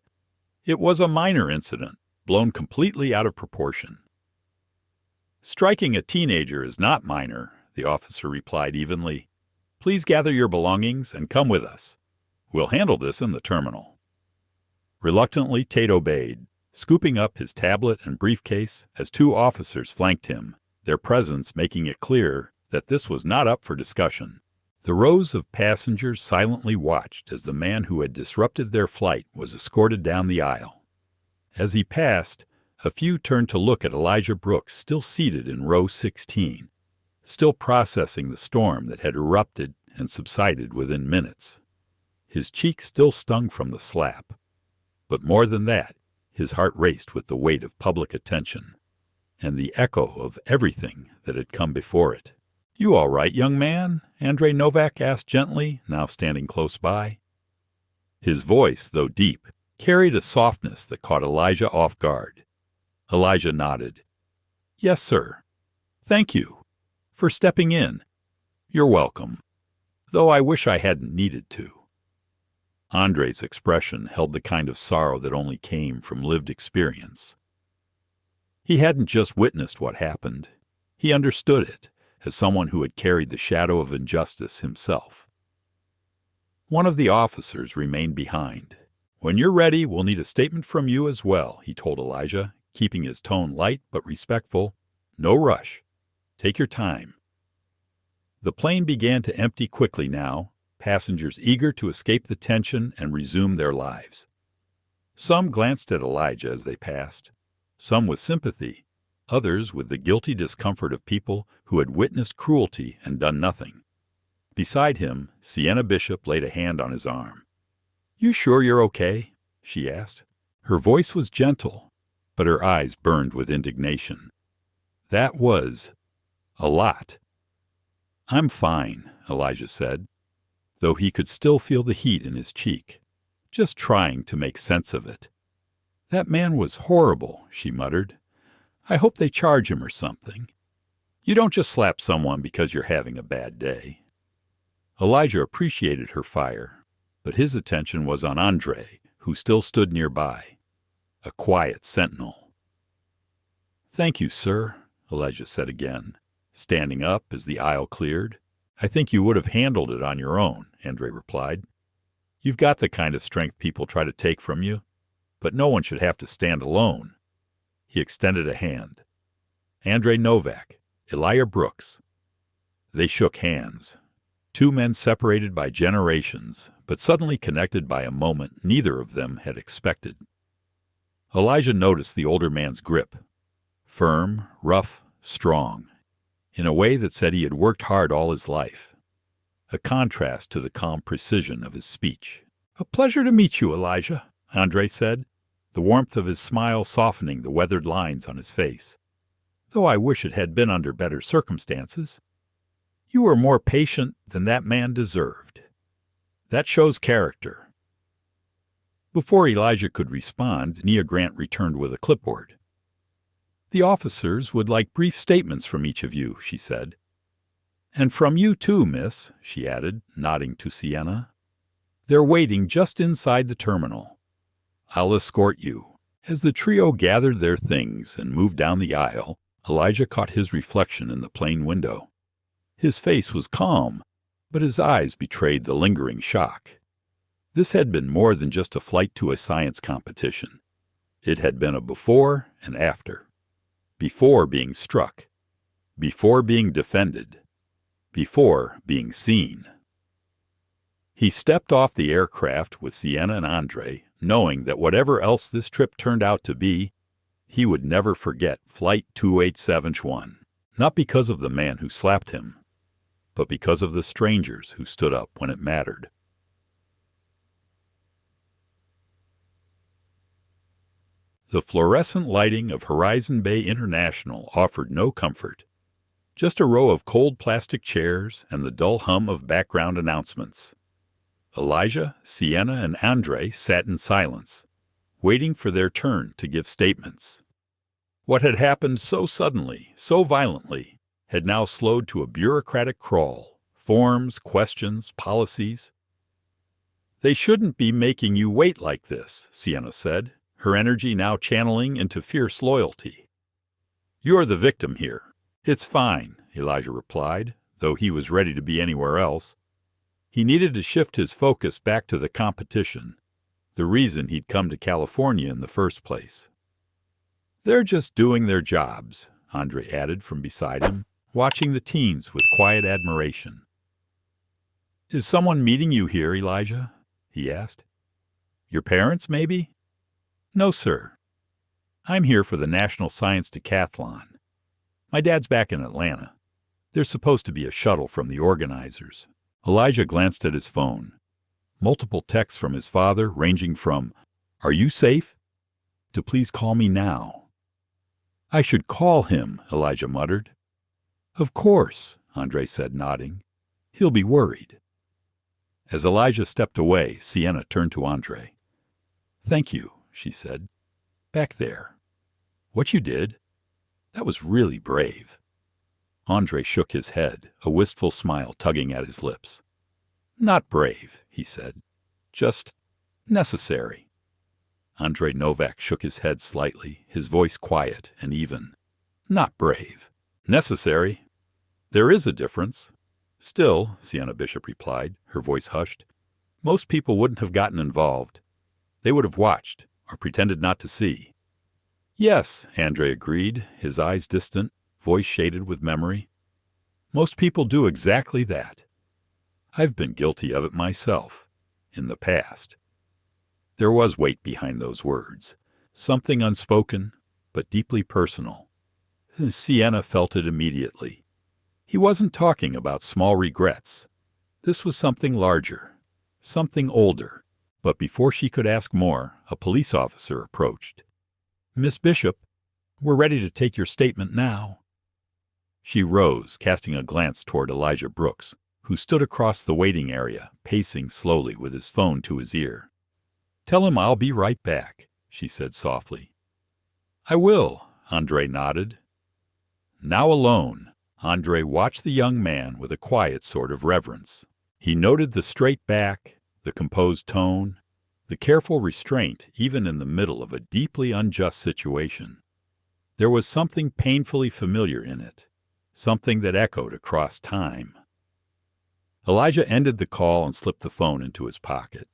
"It was a minor incident, blown completely out of proportion." "Striking a teenager is not minor," the officer replied evenly. "Please gather your belongings and come with us. We'll handle this in the terminal." Reluctantly, Tate obeyed, scooping up his tablet and briefcase as two officers flanked him, their presence making it clear that this was not up for discussion. The rows of passengers silently watched as the man who had disrupted their flight was escorted down the aisle. As he passed, a few turned to look at Elijah Brooks still seated in row 16, still processing the storm that had erupted and subsided within minutes. His cheek still stung from the slap. But more than that, his heart raced with the weight of public attention and the echo of everything that had come before it. "You all right, young man?" Andrei Novak asked gently, now standing close by. His voice, though deep, carried a softness that caught Elijah off guard. Elijah nodded. "Yes, sir. Thank you for stepping in. You're welcome, though I wish I hadn't needed to." Andrei's expression held the kind of sorrow that only came from lived experience. He hadn't just witnessed what happened. He understood it, as someone who had carried the shadow of injustice himself. One of the officers remained behind. "When you're ready, we'll need a statement from you as well," he told Elijah, keeping his tone light but respectful. "No rush. Take your time." The plane began to empty quickly now, passengers eager to escape the tension and resume their lives. Some glanced at Elijah as they passed, some with sympathy, others with the guilty discomfort of people who had witnessed cruelty and done nothing. Beside him, Sienna Bishop laid a hand on his arm. "You sure you're okay?" she asked. Her voice was gentle, but her eyes burned with indignation. That was a lot. "I'm fine," Elijah said, though he could still feel the heat in his cheek, just trying to make sense of it. "That man was horrible," she muttered. "I hope they charge him or something. You don't just slap someone because you're having a bad day." Elijah appreciated her fire, but his attention was on Andrei, who still stood nearby, a quiet sentinel. "Thank you, sir," Elijah said again, standing up as the aisle cleared. "I think you would have handled it on your own," Andrei replied. "You've got the kind of strength people try to take from you, but no one should have to stand alone." He extended a hand. Andrei Novak, Elijah Brooks. They shook hands. Two men separated by generations, but suddenly connected by a moment neither of them had expected. Elijah noticed the older man's grip. Firm, rough, strong, in a way that said he had worked hard all his life. A contrast to the calm precision of his speech. "A pleasure to meet you, Elijah," Andrei said, the warmth of his smile softening the weathered lines on his face. "Though I wish it had been under better circumstances. You were more patient than that man deserved. That shows character." Before Elijah could respond, Nia Grant returned with a clipboard. "The officers would like brief statements from each of you," she said. "And from you too, miss," she added, nodding to Sienna. "They're waiting just inside the terminal. I'll escort you." As the trio gathered their things and moved down the aisle, Elijah caught his reflection in the plane window. His face was calm, but his eyes betrayed the lingering shock. This had been more than just a flight to a science competition. It had been a before and after. Before being struck. Before being defended. Before being seen. He stepped off the aircraft with Sienna and Andrei, knowing that whatever else this trip turned out to be, he would never forget Flight 287-1, not because of the man who slapped him, but because of the strangers who stood up when it mattered. The fluorescent lighting of Horizon Bay International offered no comfort. Just a row of cold plastic chairs and the dull hum of background announcements. Elijah, Sienna, and Andre sat in silence, waiting for their turn to give statements. What had happened so suddenly, so violently, had now slowed to a bureaucratic crawl. Forms, questions, policies. "They shouldn't be making you wait like this," Sienna said, her energy now channeling into fierce loyalty. "You're the victim here." "It's fine," Elijah replied, though he was ready to be anywhere else. He needed to shift his focus back to the competition, the reason he'd come to California in the first place. "They're just doing their jobs," Andre added from beside him, watching the teens with quiet admiration. "Is someone meeting you here, Elijah?" he asked. "Your parents, maybe?" "No, sir. I'm here for the National Science Decathlon. My dad's back in Atlanta. There's supposed to be a shuttle from the organizers." Elijah glanced at his phone. Multiple texts from his father ranging from, "Are you safe?" to "Please call me now." "I should call him," Elijah muttered. "Of course," Andre said, nodding. "He'll be worried." As Elijah stepped away, Sienna turned to Andre. "Thank you," she said. "Back there. What you did, that was really brave." Andre shook his head, a wistful smile tugging at his lips. "Not brave," he said. "Just necessary." Andre Novak shook his head slightly, his voice quiet and even. "Not brave. Necessary. There is a difference." "Still," Sienna Bishop replied, her voice hushed, "most people wouldn't have gotten involved. They would have watched, or pretended not to see." "Yes," Andre agreed, his eyes distant, voice shaded with memory. "Most people do exactly that. I've been guilty of it myself, in the past." There was weight behind those words, something unspoken, but deeply personal. Sienna felt it immediately. He wasn't talking about small regrets. This was something larger, something older. But before she could ask more, a police officer approached. "Miss Bishop, we're ready to take your statement now." She rose, casting a glance toward Elijah Brooks, who stood across the waiting area, pacing slowly with his phone to his ear. "Tell him I'll be right back," she said softly. "I will," Andre nodded. Now alone, Andre watched the young man with a quiet sort of reverence. He noted the straight back, the composed tone, the careful restraint even in the middle of a deeply unjust situation. There was something painfully familiar in it, something that echoed across time. Elijah ended the call and slipped the phone into his pocket.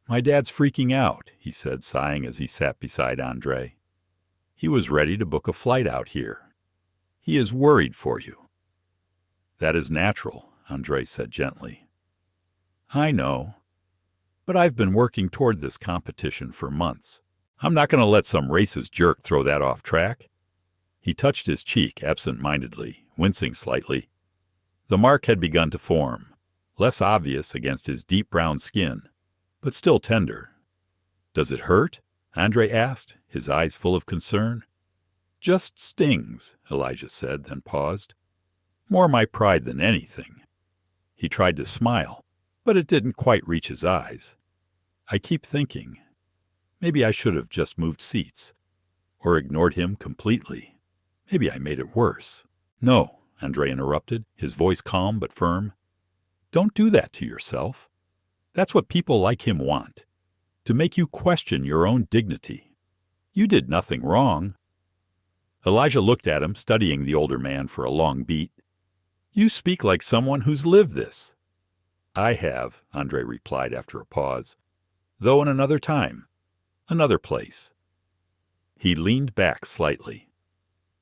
"My dad's freaking out," he said, sighing as he sat beside Andre. "He was ready to book a flight out here. He is worried for you." "That is natural," Andre said gently. "I know. But I've been working toward this competition for months. I'm not going to let some racist jerk throw that off track." He touched his cheek absent-mindedly, wincing slightly. The mark had begun to form, less obvious against his deep brown skin, but still tender. "Does it hurt?" Andre asked, his eyes full of concern. "Just stings," Elijah said, then paused. "More my pride than anything." He tried to smile, but it didn't quite reach his eyes. "I keep thinking, maybe I should have just moved seats, or ignored him completely. Maybe I made it worse." "No," Andre interrupted, his voice calm but firm. "Don't do that to yourself. That's what people like him want, to make you question your own dignity. You did nothing wrong." Elijah looked at him, studying the older man for a long beat. "You speak like someone who's lived this." "I have," Andre replied after a pause, "though in another time, another place." He leaned back slightly.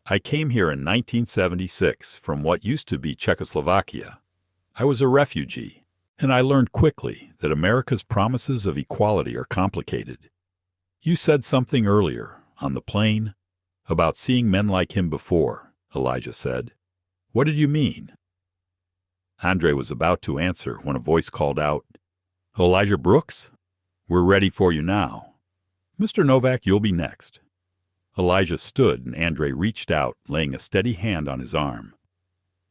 "I came here in 1976 from what used to be Czechoslovakia. I was a refugee, and I learned quickly that America's promises of equality are complicated. You said something earlier, on the plane, about seeing men like him before," Elijah said. "What did you mean?" Andre was about to answer when a voice called out, "Elijah Brooks? We're ready for you now. Mr. Novak, you'll be next." Elijah stood and Andre reached out, laying a steady hand on his arm.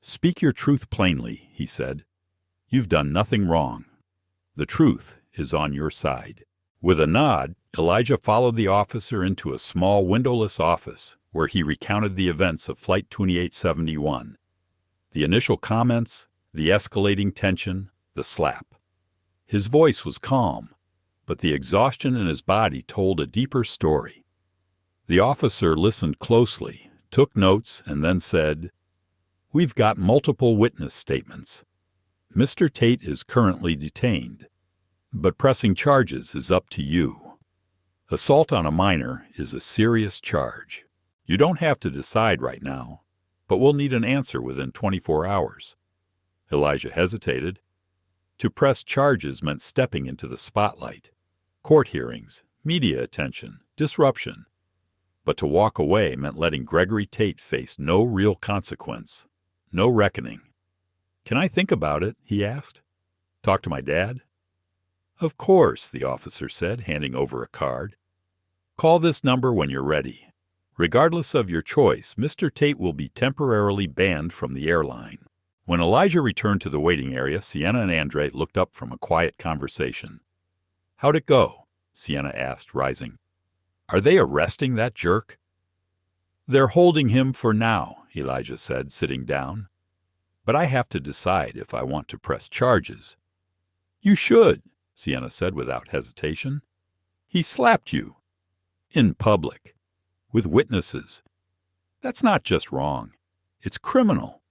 "Speak your truth plainly," he said. "You've done nothing wrong. The truth is on your side." With a nod, Elijah followed the officer into a small windowless office where he recounted the events of Flight 2871. The initial comments, the escalating tension, the slap. His voice was calm, but the exhaustion in his body told a deeper story. The officer listened closely, took notes, and then said, "We've got multiple witness statements. Mr. Tate is currently detained, but pressing charges is up to you. Assault on a minor is a serious charge. You don't have to decide right now, but we'll need an answer within 24 hours. Elijah hesitated. To press charges meant stepping into the spotlight. Court hearings, media attention, disruption. But to walk away meant letting Gregory Tate face no real consequence, no reckoning. "Can I think about it?" he asked. "Talk to my dad?" "Of course," the officer said, handing over a card. "Call this number when you're ready. Regardless of your choice, Mr. Tate will be temporarily banned from the airline." When Elijah returned to the waiting area, Sienna and Andre looked up from a quiet conversation. "How'd it go?" Sienna asked, rising. "Are they arresting that jerk?" "They're holding him for now," Elijah said, sitting down. "But I have to decide if I want to press charges." "You should," Sienna said without hesitation. "He slapped you. In public. With witnesses. That's not just wrong. It's criminal."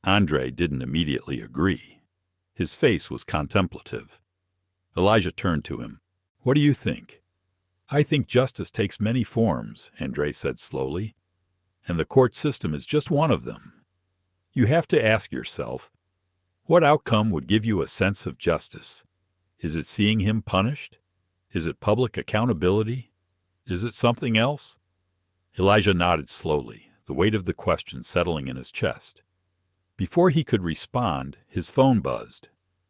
Andre didn't immediately agree. His face was contemplative. Elijah turned to him. "What do you think?" "I think justice takes many forms," Andre said slowly, "and the court system is just one of them. You have to ask yourself, what outcome would give you a sense of justice? Is it seeing him punished? Is it public accountability? Is it something else?" Elijah nodded slowly, the weight of the question settling in his chest. Before he could respond, his phone buzzed.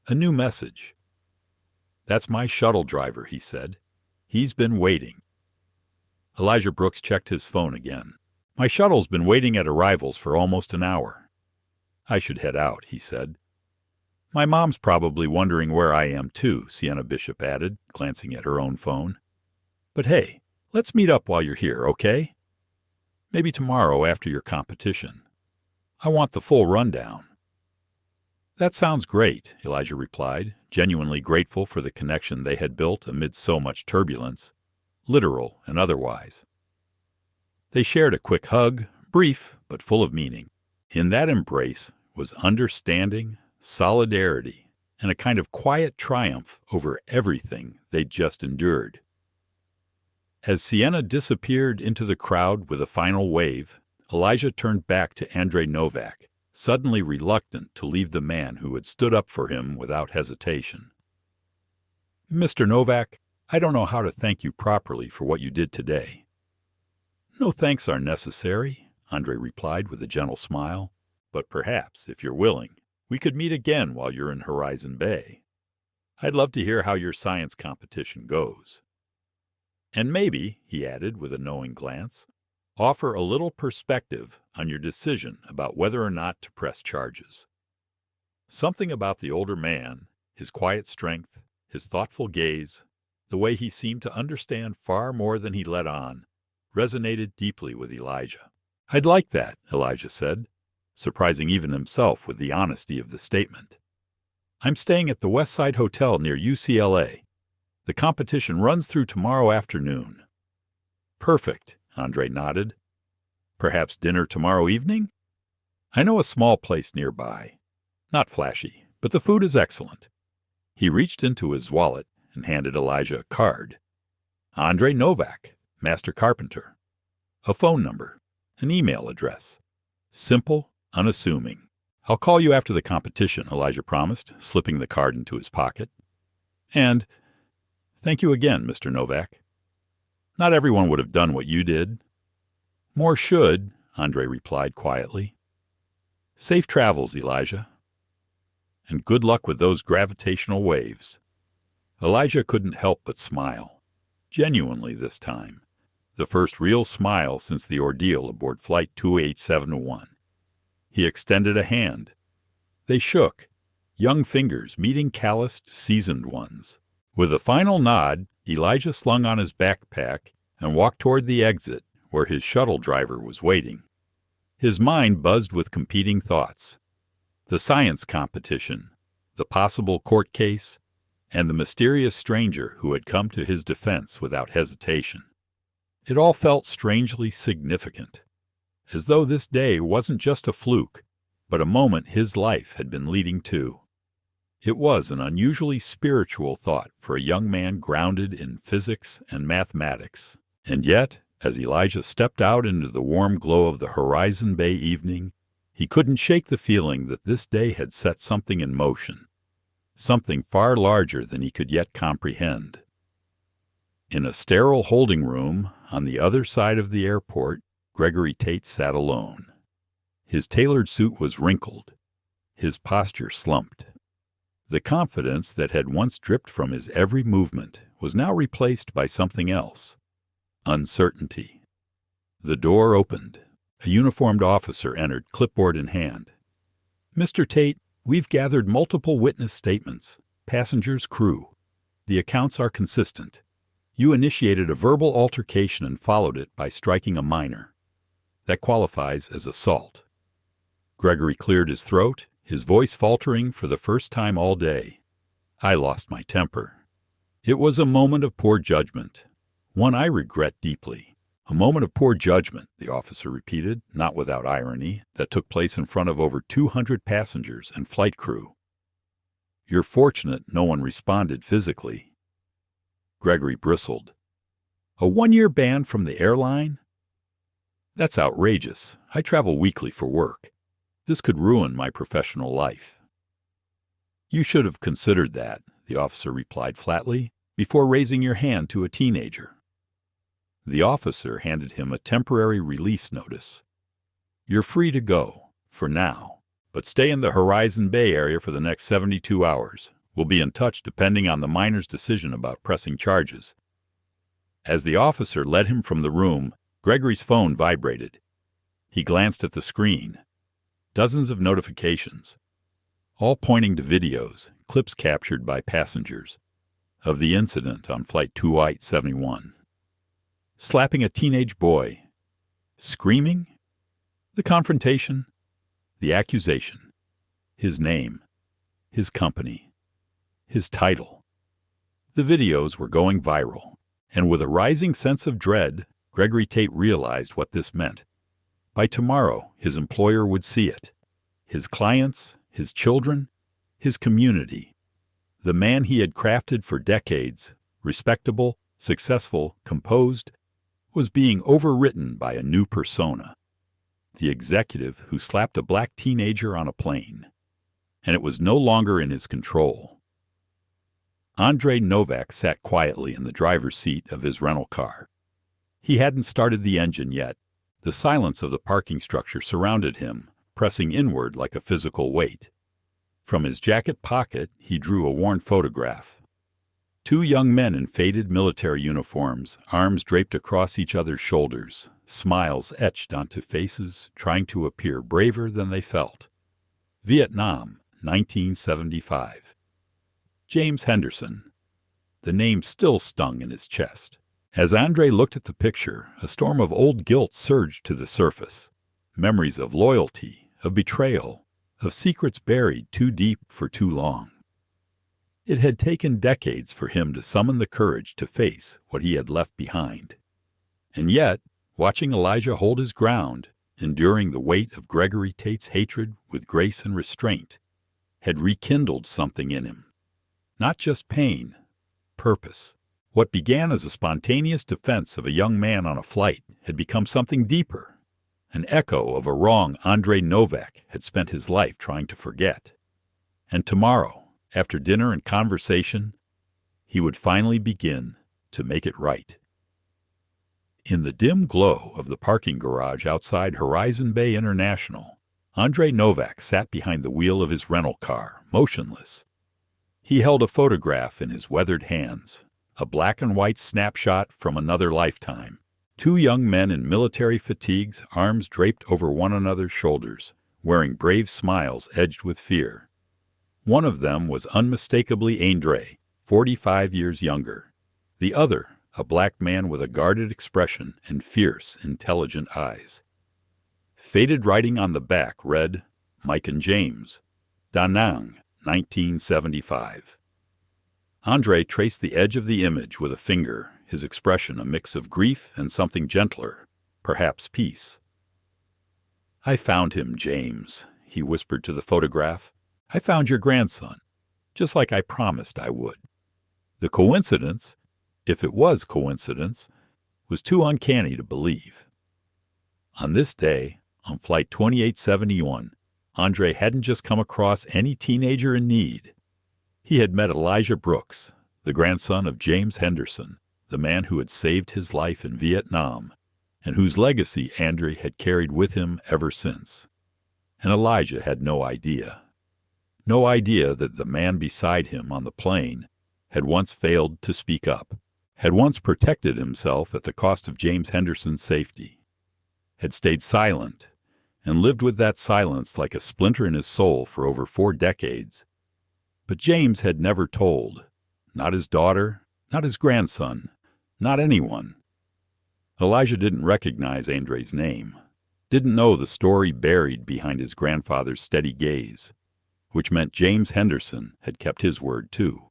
A new message. "That's my shuttle driver," he said. "He's been waiting." Elijah Brooks checked his phone again. "My shuttle's been waiting at arrivals for almost an hour." "I should head out," he said. "My mom's probably wondering where I am, too," Sienna Bishop added, glancing at her own phone. "But hey, let's meet up while you're here, okay? Maybe tomorrow after your competition. I want the full rundown." "That sounds great," Elijah replied, genuinely grateful for the connection they had built amid so much turbulence, literal and otherwise. They shared a quick hug, brief but full of meaning. In that embrace was understanding, solidarity, and a kind of quiet triumph over everything they'd just endured. As Sienna disappeared into the crowd with a final wave, Elijah turned back to Andre Novak, suddenly reluctant to leave the man who had stood up for him without hesitation. "Mr. Novak, I don't know how to thank you properly for what you did today." "No thanks are necessary," Andre replied with a gentle smile. "But perhaps, if you're willing, we could meet again while you're in Horizon Bay. I'd love to hear how your science competition goes. And maybe," he added with a knowing glance, "offer a little perspective on your decision about whether or not to press charges." Something about the older man, his quiet strength, his thoughtful gaze, the way he seemed to understand far more than he let on, resonated deeply with Elijah. "I'd like that," Elijah said, surprising even himself with the honesty of the statement. "I'm staying at the Westside Hotel near UCLA. The competition runs through tomorrow afternoon." "Perfect," Andre nodded. "Perhaps dinner tomorrow evening? I know a small place nearby. Not flashy, but the food is excellent." He reached into his wallet and handed Elijah a card. "Andre Novak, Master Carpenter. A phone number, an email address. Simple, unassuming." "I'll call you after the competition," Elijah promised, slipping the card into his pocket. "And thank you again, Mr. Novak. Not everyone would have done what you did." "More should," Andre replied quietly. "Safe travels, Elijah." and good luck with those gravitational waves. Elijah couldn't help but smile. Genuinely this time. The first real smile since the ordeal aboard Flight 287-1. He extended a hand. They shook, young fingers meeting calloused, seasoned ones. With a final nod, Elijah slung on his backpack and walked toward the exit, where his shuttle driver was waiting. His mind buzzed with competing thoughts. The science competition, the possible court case, and the mysterious stranger who had come to his defense without hesitation. It all felt strangely significant, as though this day wasn't just a fluke, but a moment his life had been leading to. It was an unusually spiritual thought for a young man grounded in physics and mathematics. And yet, as Elijah stepped out into the warm glow of the Horizon Bay evening, he couldn't shake the feeling that this day had set something in motion, something far larger than he could yet comprehend. In a sterile holding room on the other side of the airport, Gregory Tate sat alone. His tailored suit was wrinkled, his posture slumped. The confidence that had once dripped from his every movement was now replaced by something else. Uncertainty. The door opened. A uniformed officer entered, clipboard in hand. "Mr. Tate, we've gathered multiple witness statements, passengers, crew. The accounts are consistent. You initiated a verbal altercation and followed it by striking a minor. That qualifies as assault." Gregory cleared his throat, his voice faltering for the first time all day. "I lost my temper. It was a moment of poor judgment, one I regret deeply." "A moment of poor judgment," the officer repeated, not without irony, "that took place in front of over 200 passengers and flight crew. You're fortunate no one responded physically." Gregory bristled. "A 1-year ban from the airline? That's outrageous. I travel weekly for work. This could ruin my professional life." "You should have considered that," the officer replied flatly, "before raising your hand to a teenager." The officer handed him a temporary release notice. "You're free to go, for now, but stay in the Horizon Bay area for the next 72 hours. We'll be in touch depending on the minor's decision about pressing charges." As the officer led him from the room, Gregory's phone vibrated. He glanced at the screen. Dozens of notifications, all pointing to videos, clips captured by passengers, of the incident on Flight 287-1. Slapping a teenage boy. Screaming? The confrontation. The accusation. His name. His company. His title. The videos were going viral, and with a rising sense of dread, Gregory Tate realized what this meant. By tomorrow, his employer would see it. His clients, his children, his community. The man he had crafted for decades, respectable, successful, composed, was being overwritten by a new persona. The executive who slapped a black teenager on a plane. And it was no longer in his control. Andrei Novak sat quietly in the driver's seat of his rental car. He hadn't started the engine yet. The silence of the parking structure surrounded him, pressing inward like a physical weight. From his jacket pocket, he drew a worn photograph. 2 young men in faded military uniforms, arms draped across each other's shoulders, smiles etched onto faces, trying to appear braver than they felt. Vietnam, 1975. James Henderson. The name still stung in his chest. As Andrei looked at the picture, a storm of old guilt surged to the surface. Memories of loyalty, of betrayal, of secrets buried too deep for too long. It had taken decades for him to summon the courage to face what he had left behind. And yet, watching Elijah hold his ground, enduring the weight of Gregory Tate's hatred with grace and restraint, had rekindled something in him. Not just pain, purpose. What began as a spontaneous defense of a young man on a flight had become something deeper. An echo of a wrong Andrei Novak had spent his life trying to forget. And tomorrow, after dinner and conversation, he would finally begin to make it right. In the dim glow of the parking garage outside Horizon Bay International, Andrei Novak sat behind the wheel of his rental car, motionless. He held a photograph in his weathered hands, a black and white snapshot from another lifetime. Two young men in military fatigues, arms draped over one another's shoulders, wearing brave smiles edged with fear. One of them was unmistakably Andrei, 45 years younger. The other, a black man with a guarded expression and fierce, intelligent eyes. Faded writing on the back read, Mike and James, Da Nang, 1975. Andrei traced the edge of the image with a finger, his expression a mix of grief and something gentler, perhaps peace. "I found him, James," he whispered to the photograph. "I found your grandson, just like I promised I would. The coincidence, if it was coincidence, was too uncanny to believe." On this day, on Flight 2871, Andrei hadn't just come across any teenager in need. He had met Elijah Brooks, the grandson of James Henderson, the man who had saved his life in Vietnam, and whose legacy Andrei had carried with him ever since. And Elijah had no idea. No idea that the man beside him on the plane had once failed to speak up, had once protected himself at the cost of James Henderson's safety, had stayed silent, and lived with that silence like a splinter in his soul for over 4 decades. But James had never told, not his daughter, not his grandson, not anyone. Elijah didn't recognize Andrei's name, didn't know the story buried behind his grandfather's steady gaze, which meant James Henderson had kept his word too.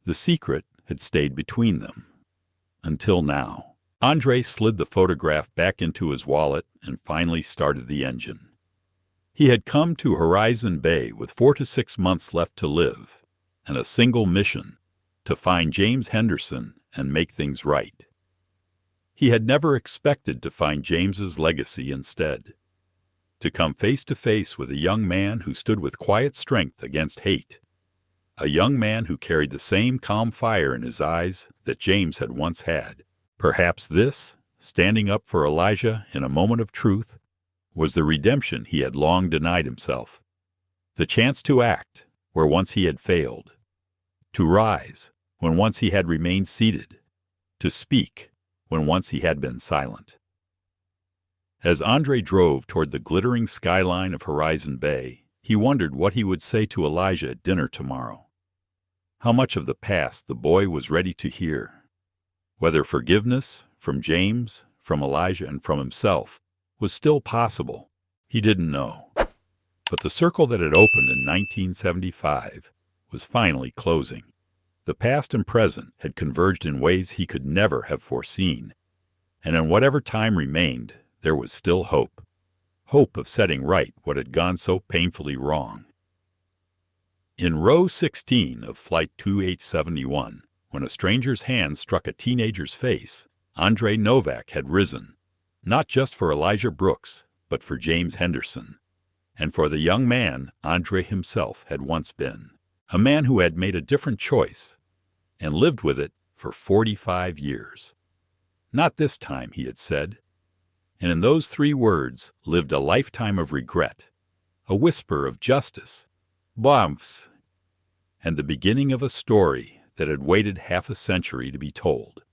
The secret had stayed between them. Until now. Andrei slid the photograph back into his wallet and finally started the engine. He had come to Horizon Bay with 4 to 6 months left to live, and a single mission, to find James Henderson and make things right. He had never expected to find James's legacy instead, to come face to face with a young man who stood with quiet strength against hate, a young man who carried the same calm fire in his eyes that James had once had. Perhaps this, standing up for Elijah in a moment of truth, was the redemption he had long denied himself, the chance to act where once he had failed, to rise when once he had remained seated, to speak when once he had been silent. As Andrei drove toward the glittering skyline of Horizon Bay, he wondered what he would say to Elijah at dinner tomorrow. How much of the past the boy was ready to hear. Whether forgiveness, from James, from Elijah, and from himself, was still possible, he didn't know. But the circle that had opened in 1975 was finally closing. The past and present had converged in ways he could never have foreseen, and in whatever time remained, there was still hope. Hope of setting right what had gone so painfully wrong. In row 16 of Flight 2871, when a stranger's hand struck a teenager's face, Andrei Novak had risen, not just for Elijah Brooks, but for James Henderson, and for the young man Andrei himself had once been, a man who had made a different choice and lived with it for 45 years. Not this time, he had said, and in those 3 words lived a lifetime of regret, a whisper of justice, bombs, and the beginning of a story that had waited half a century to be told.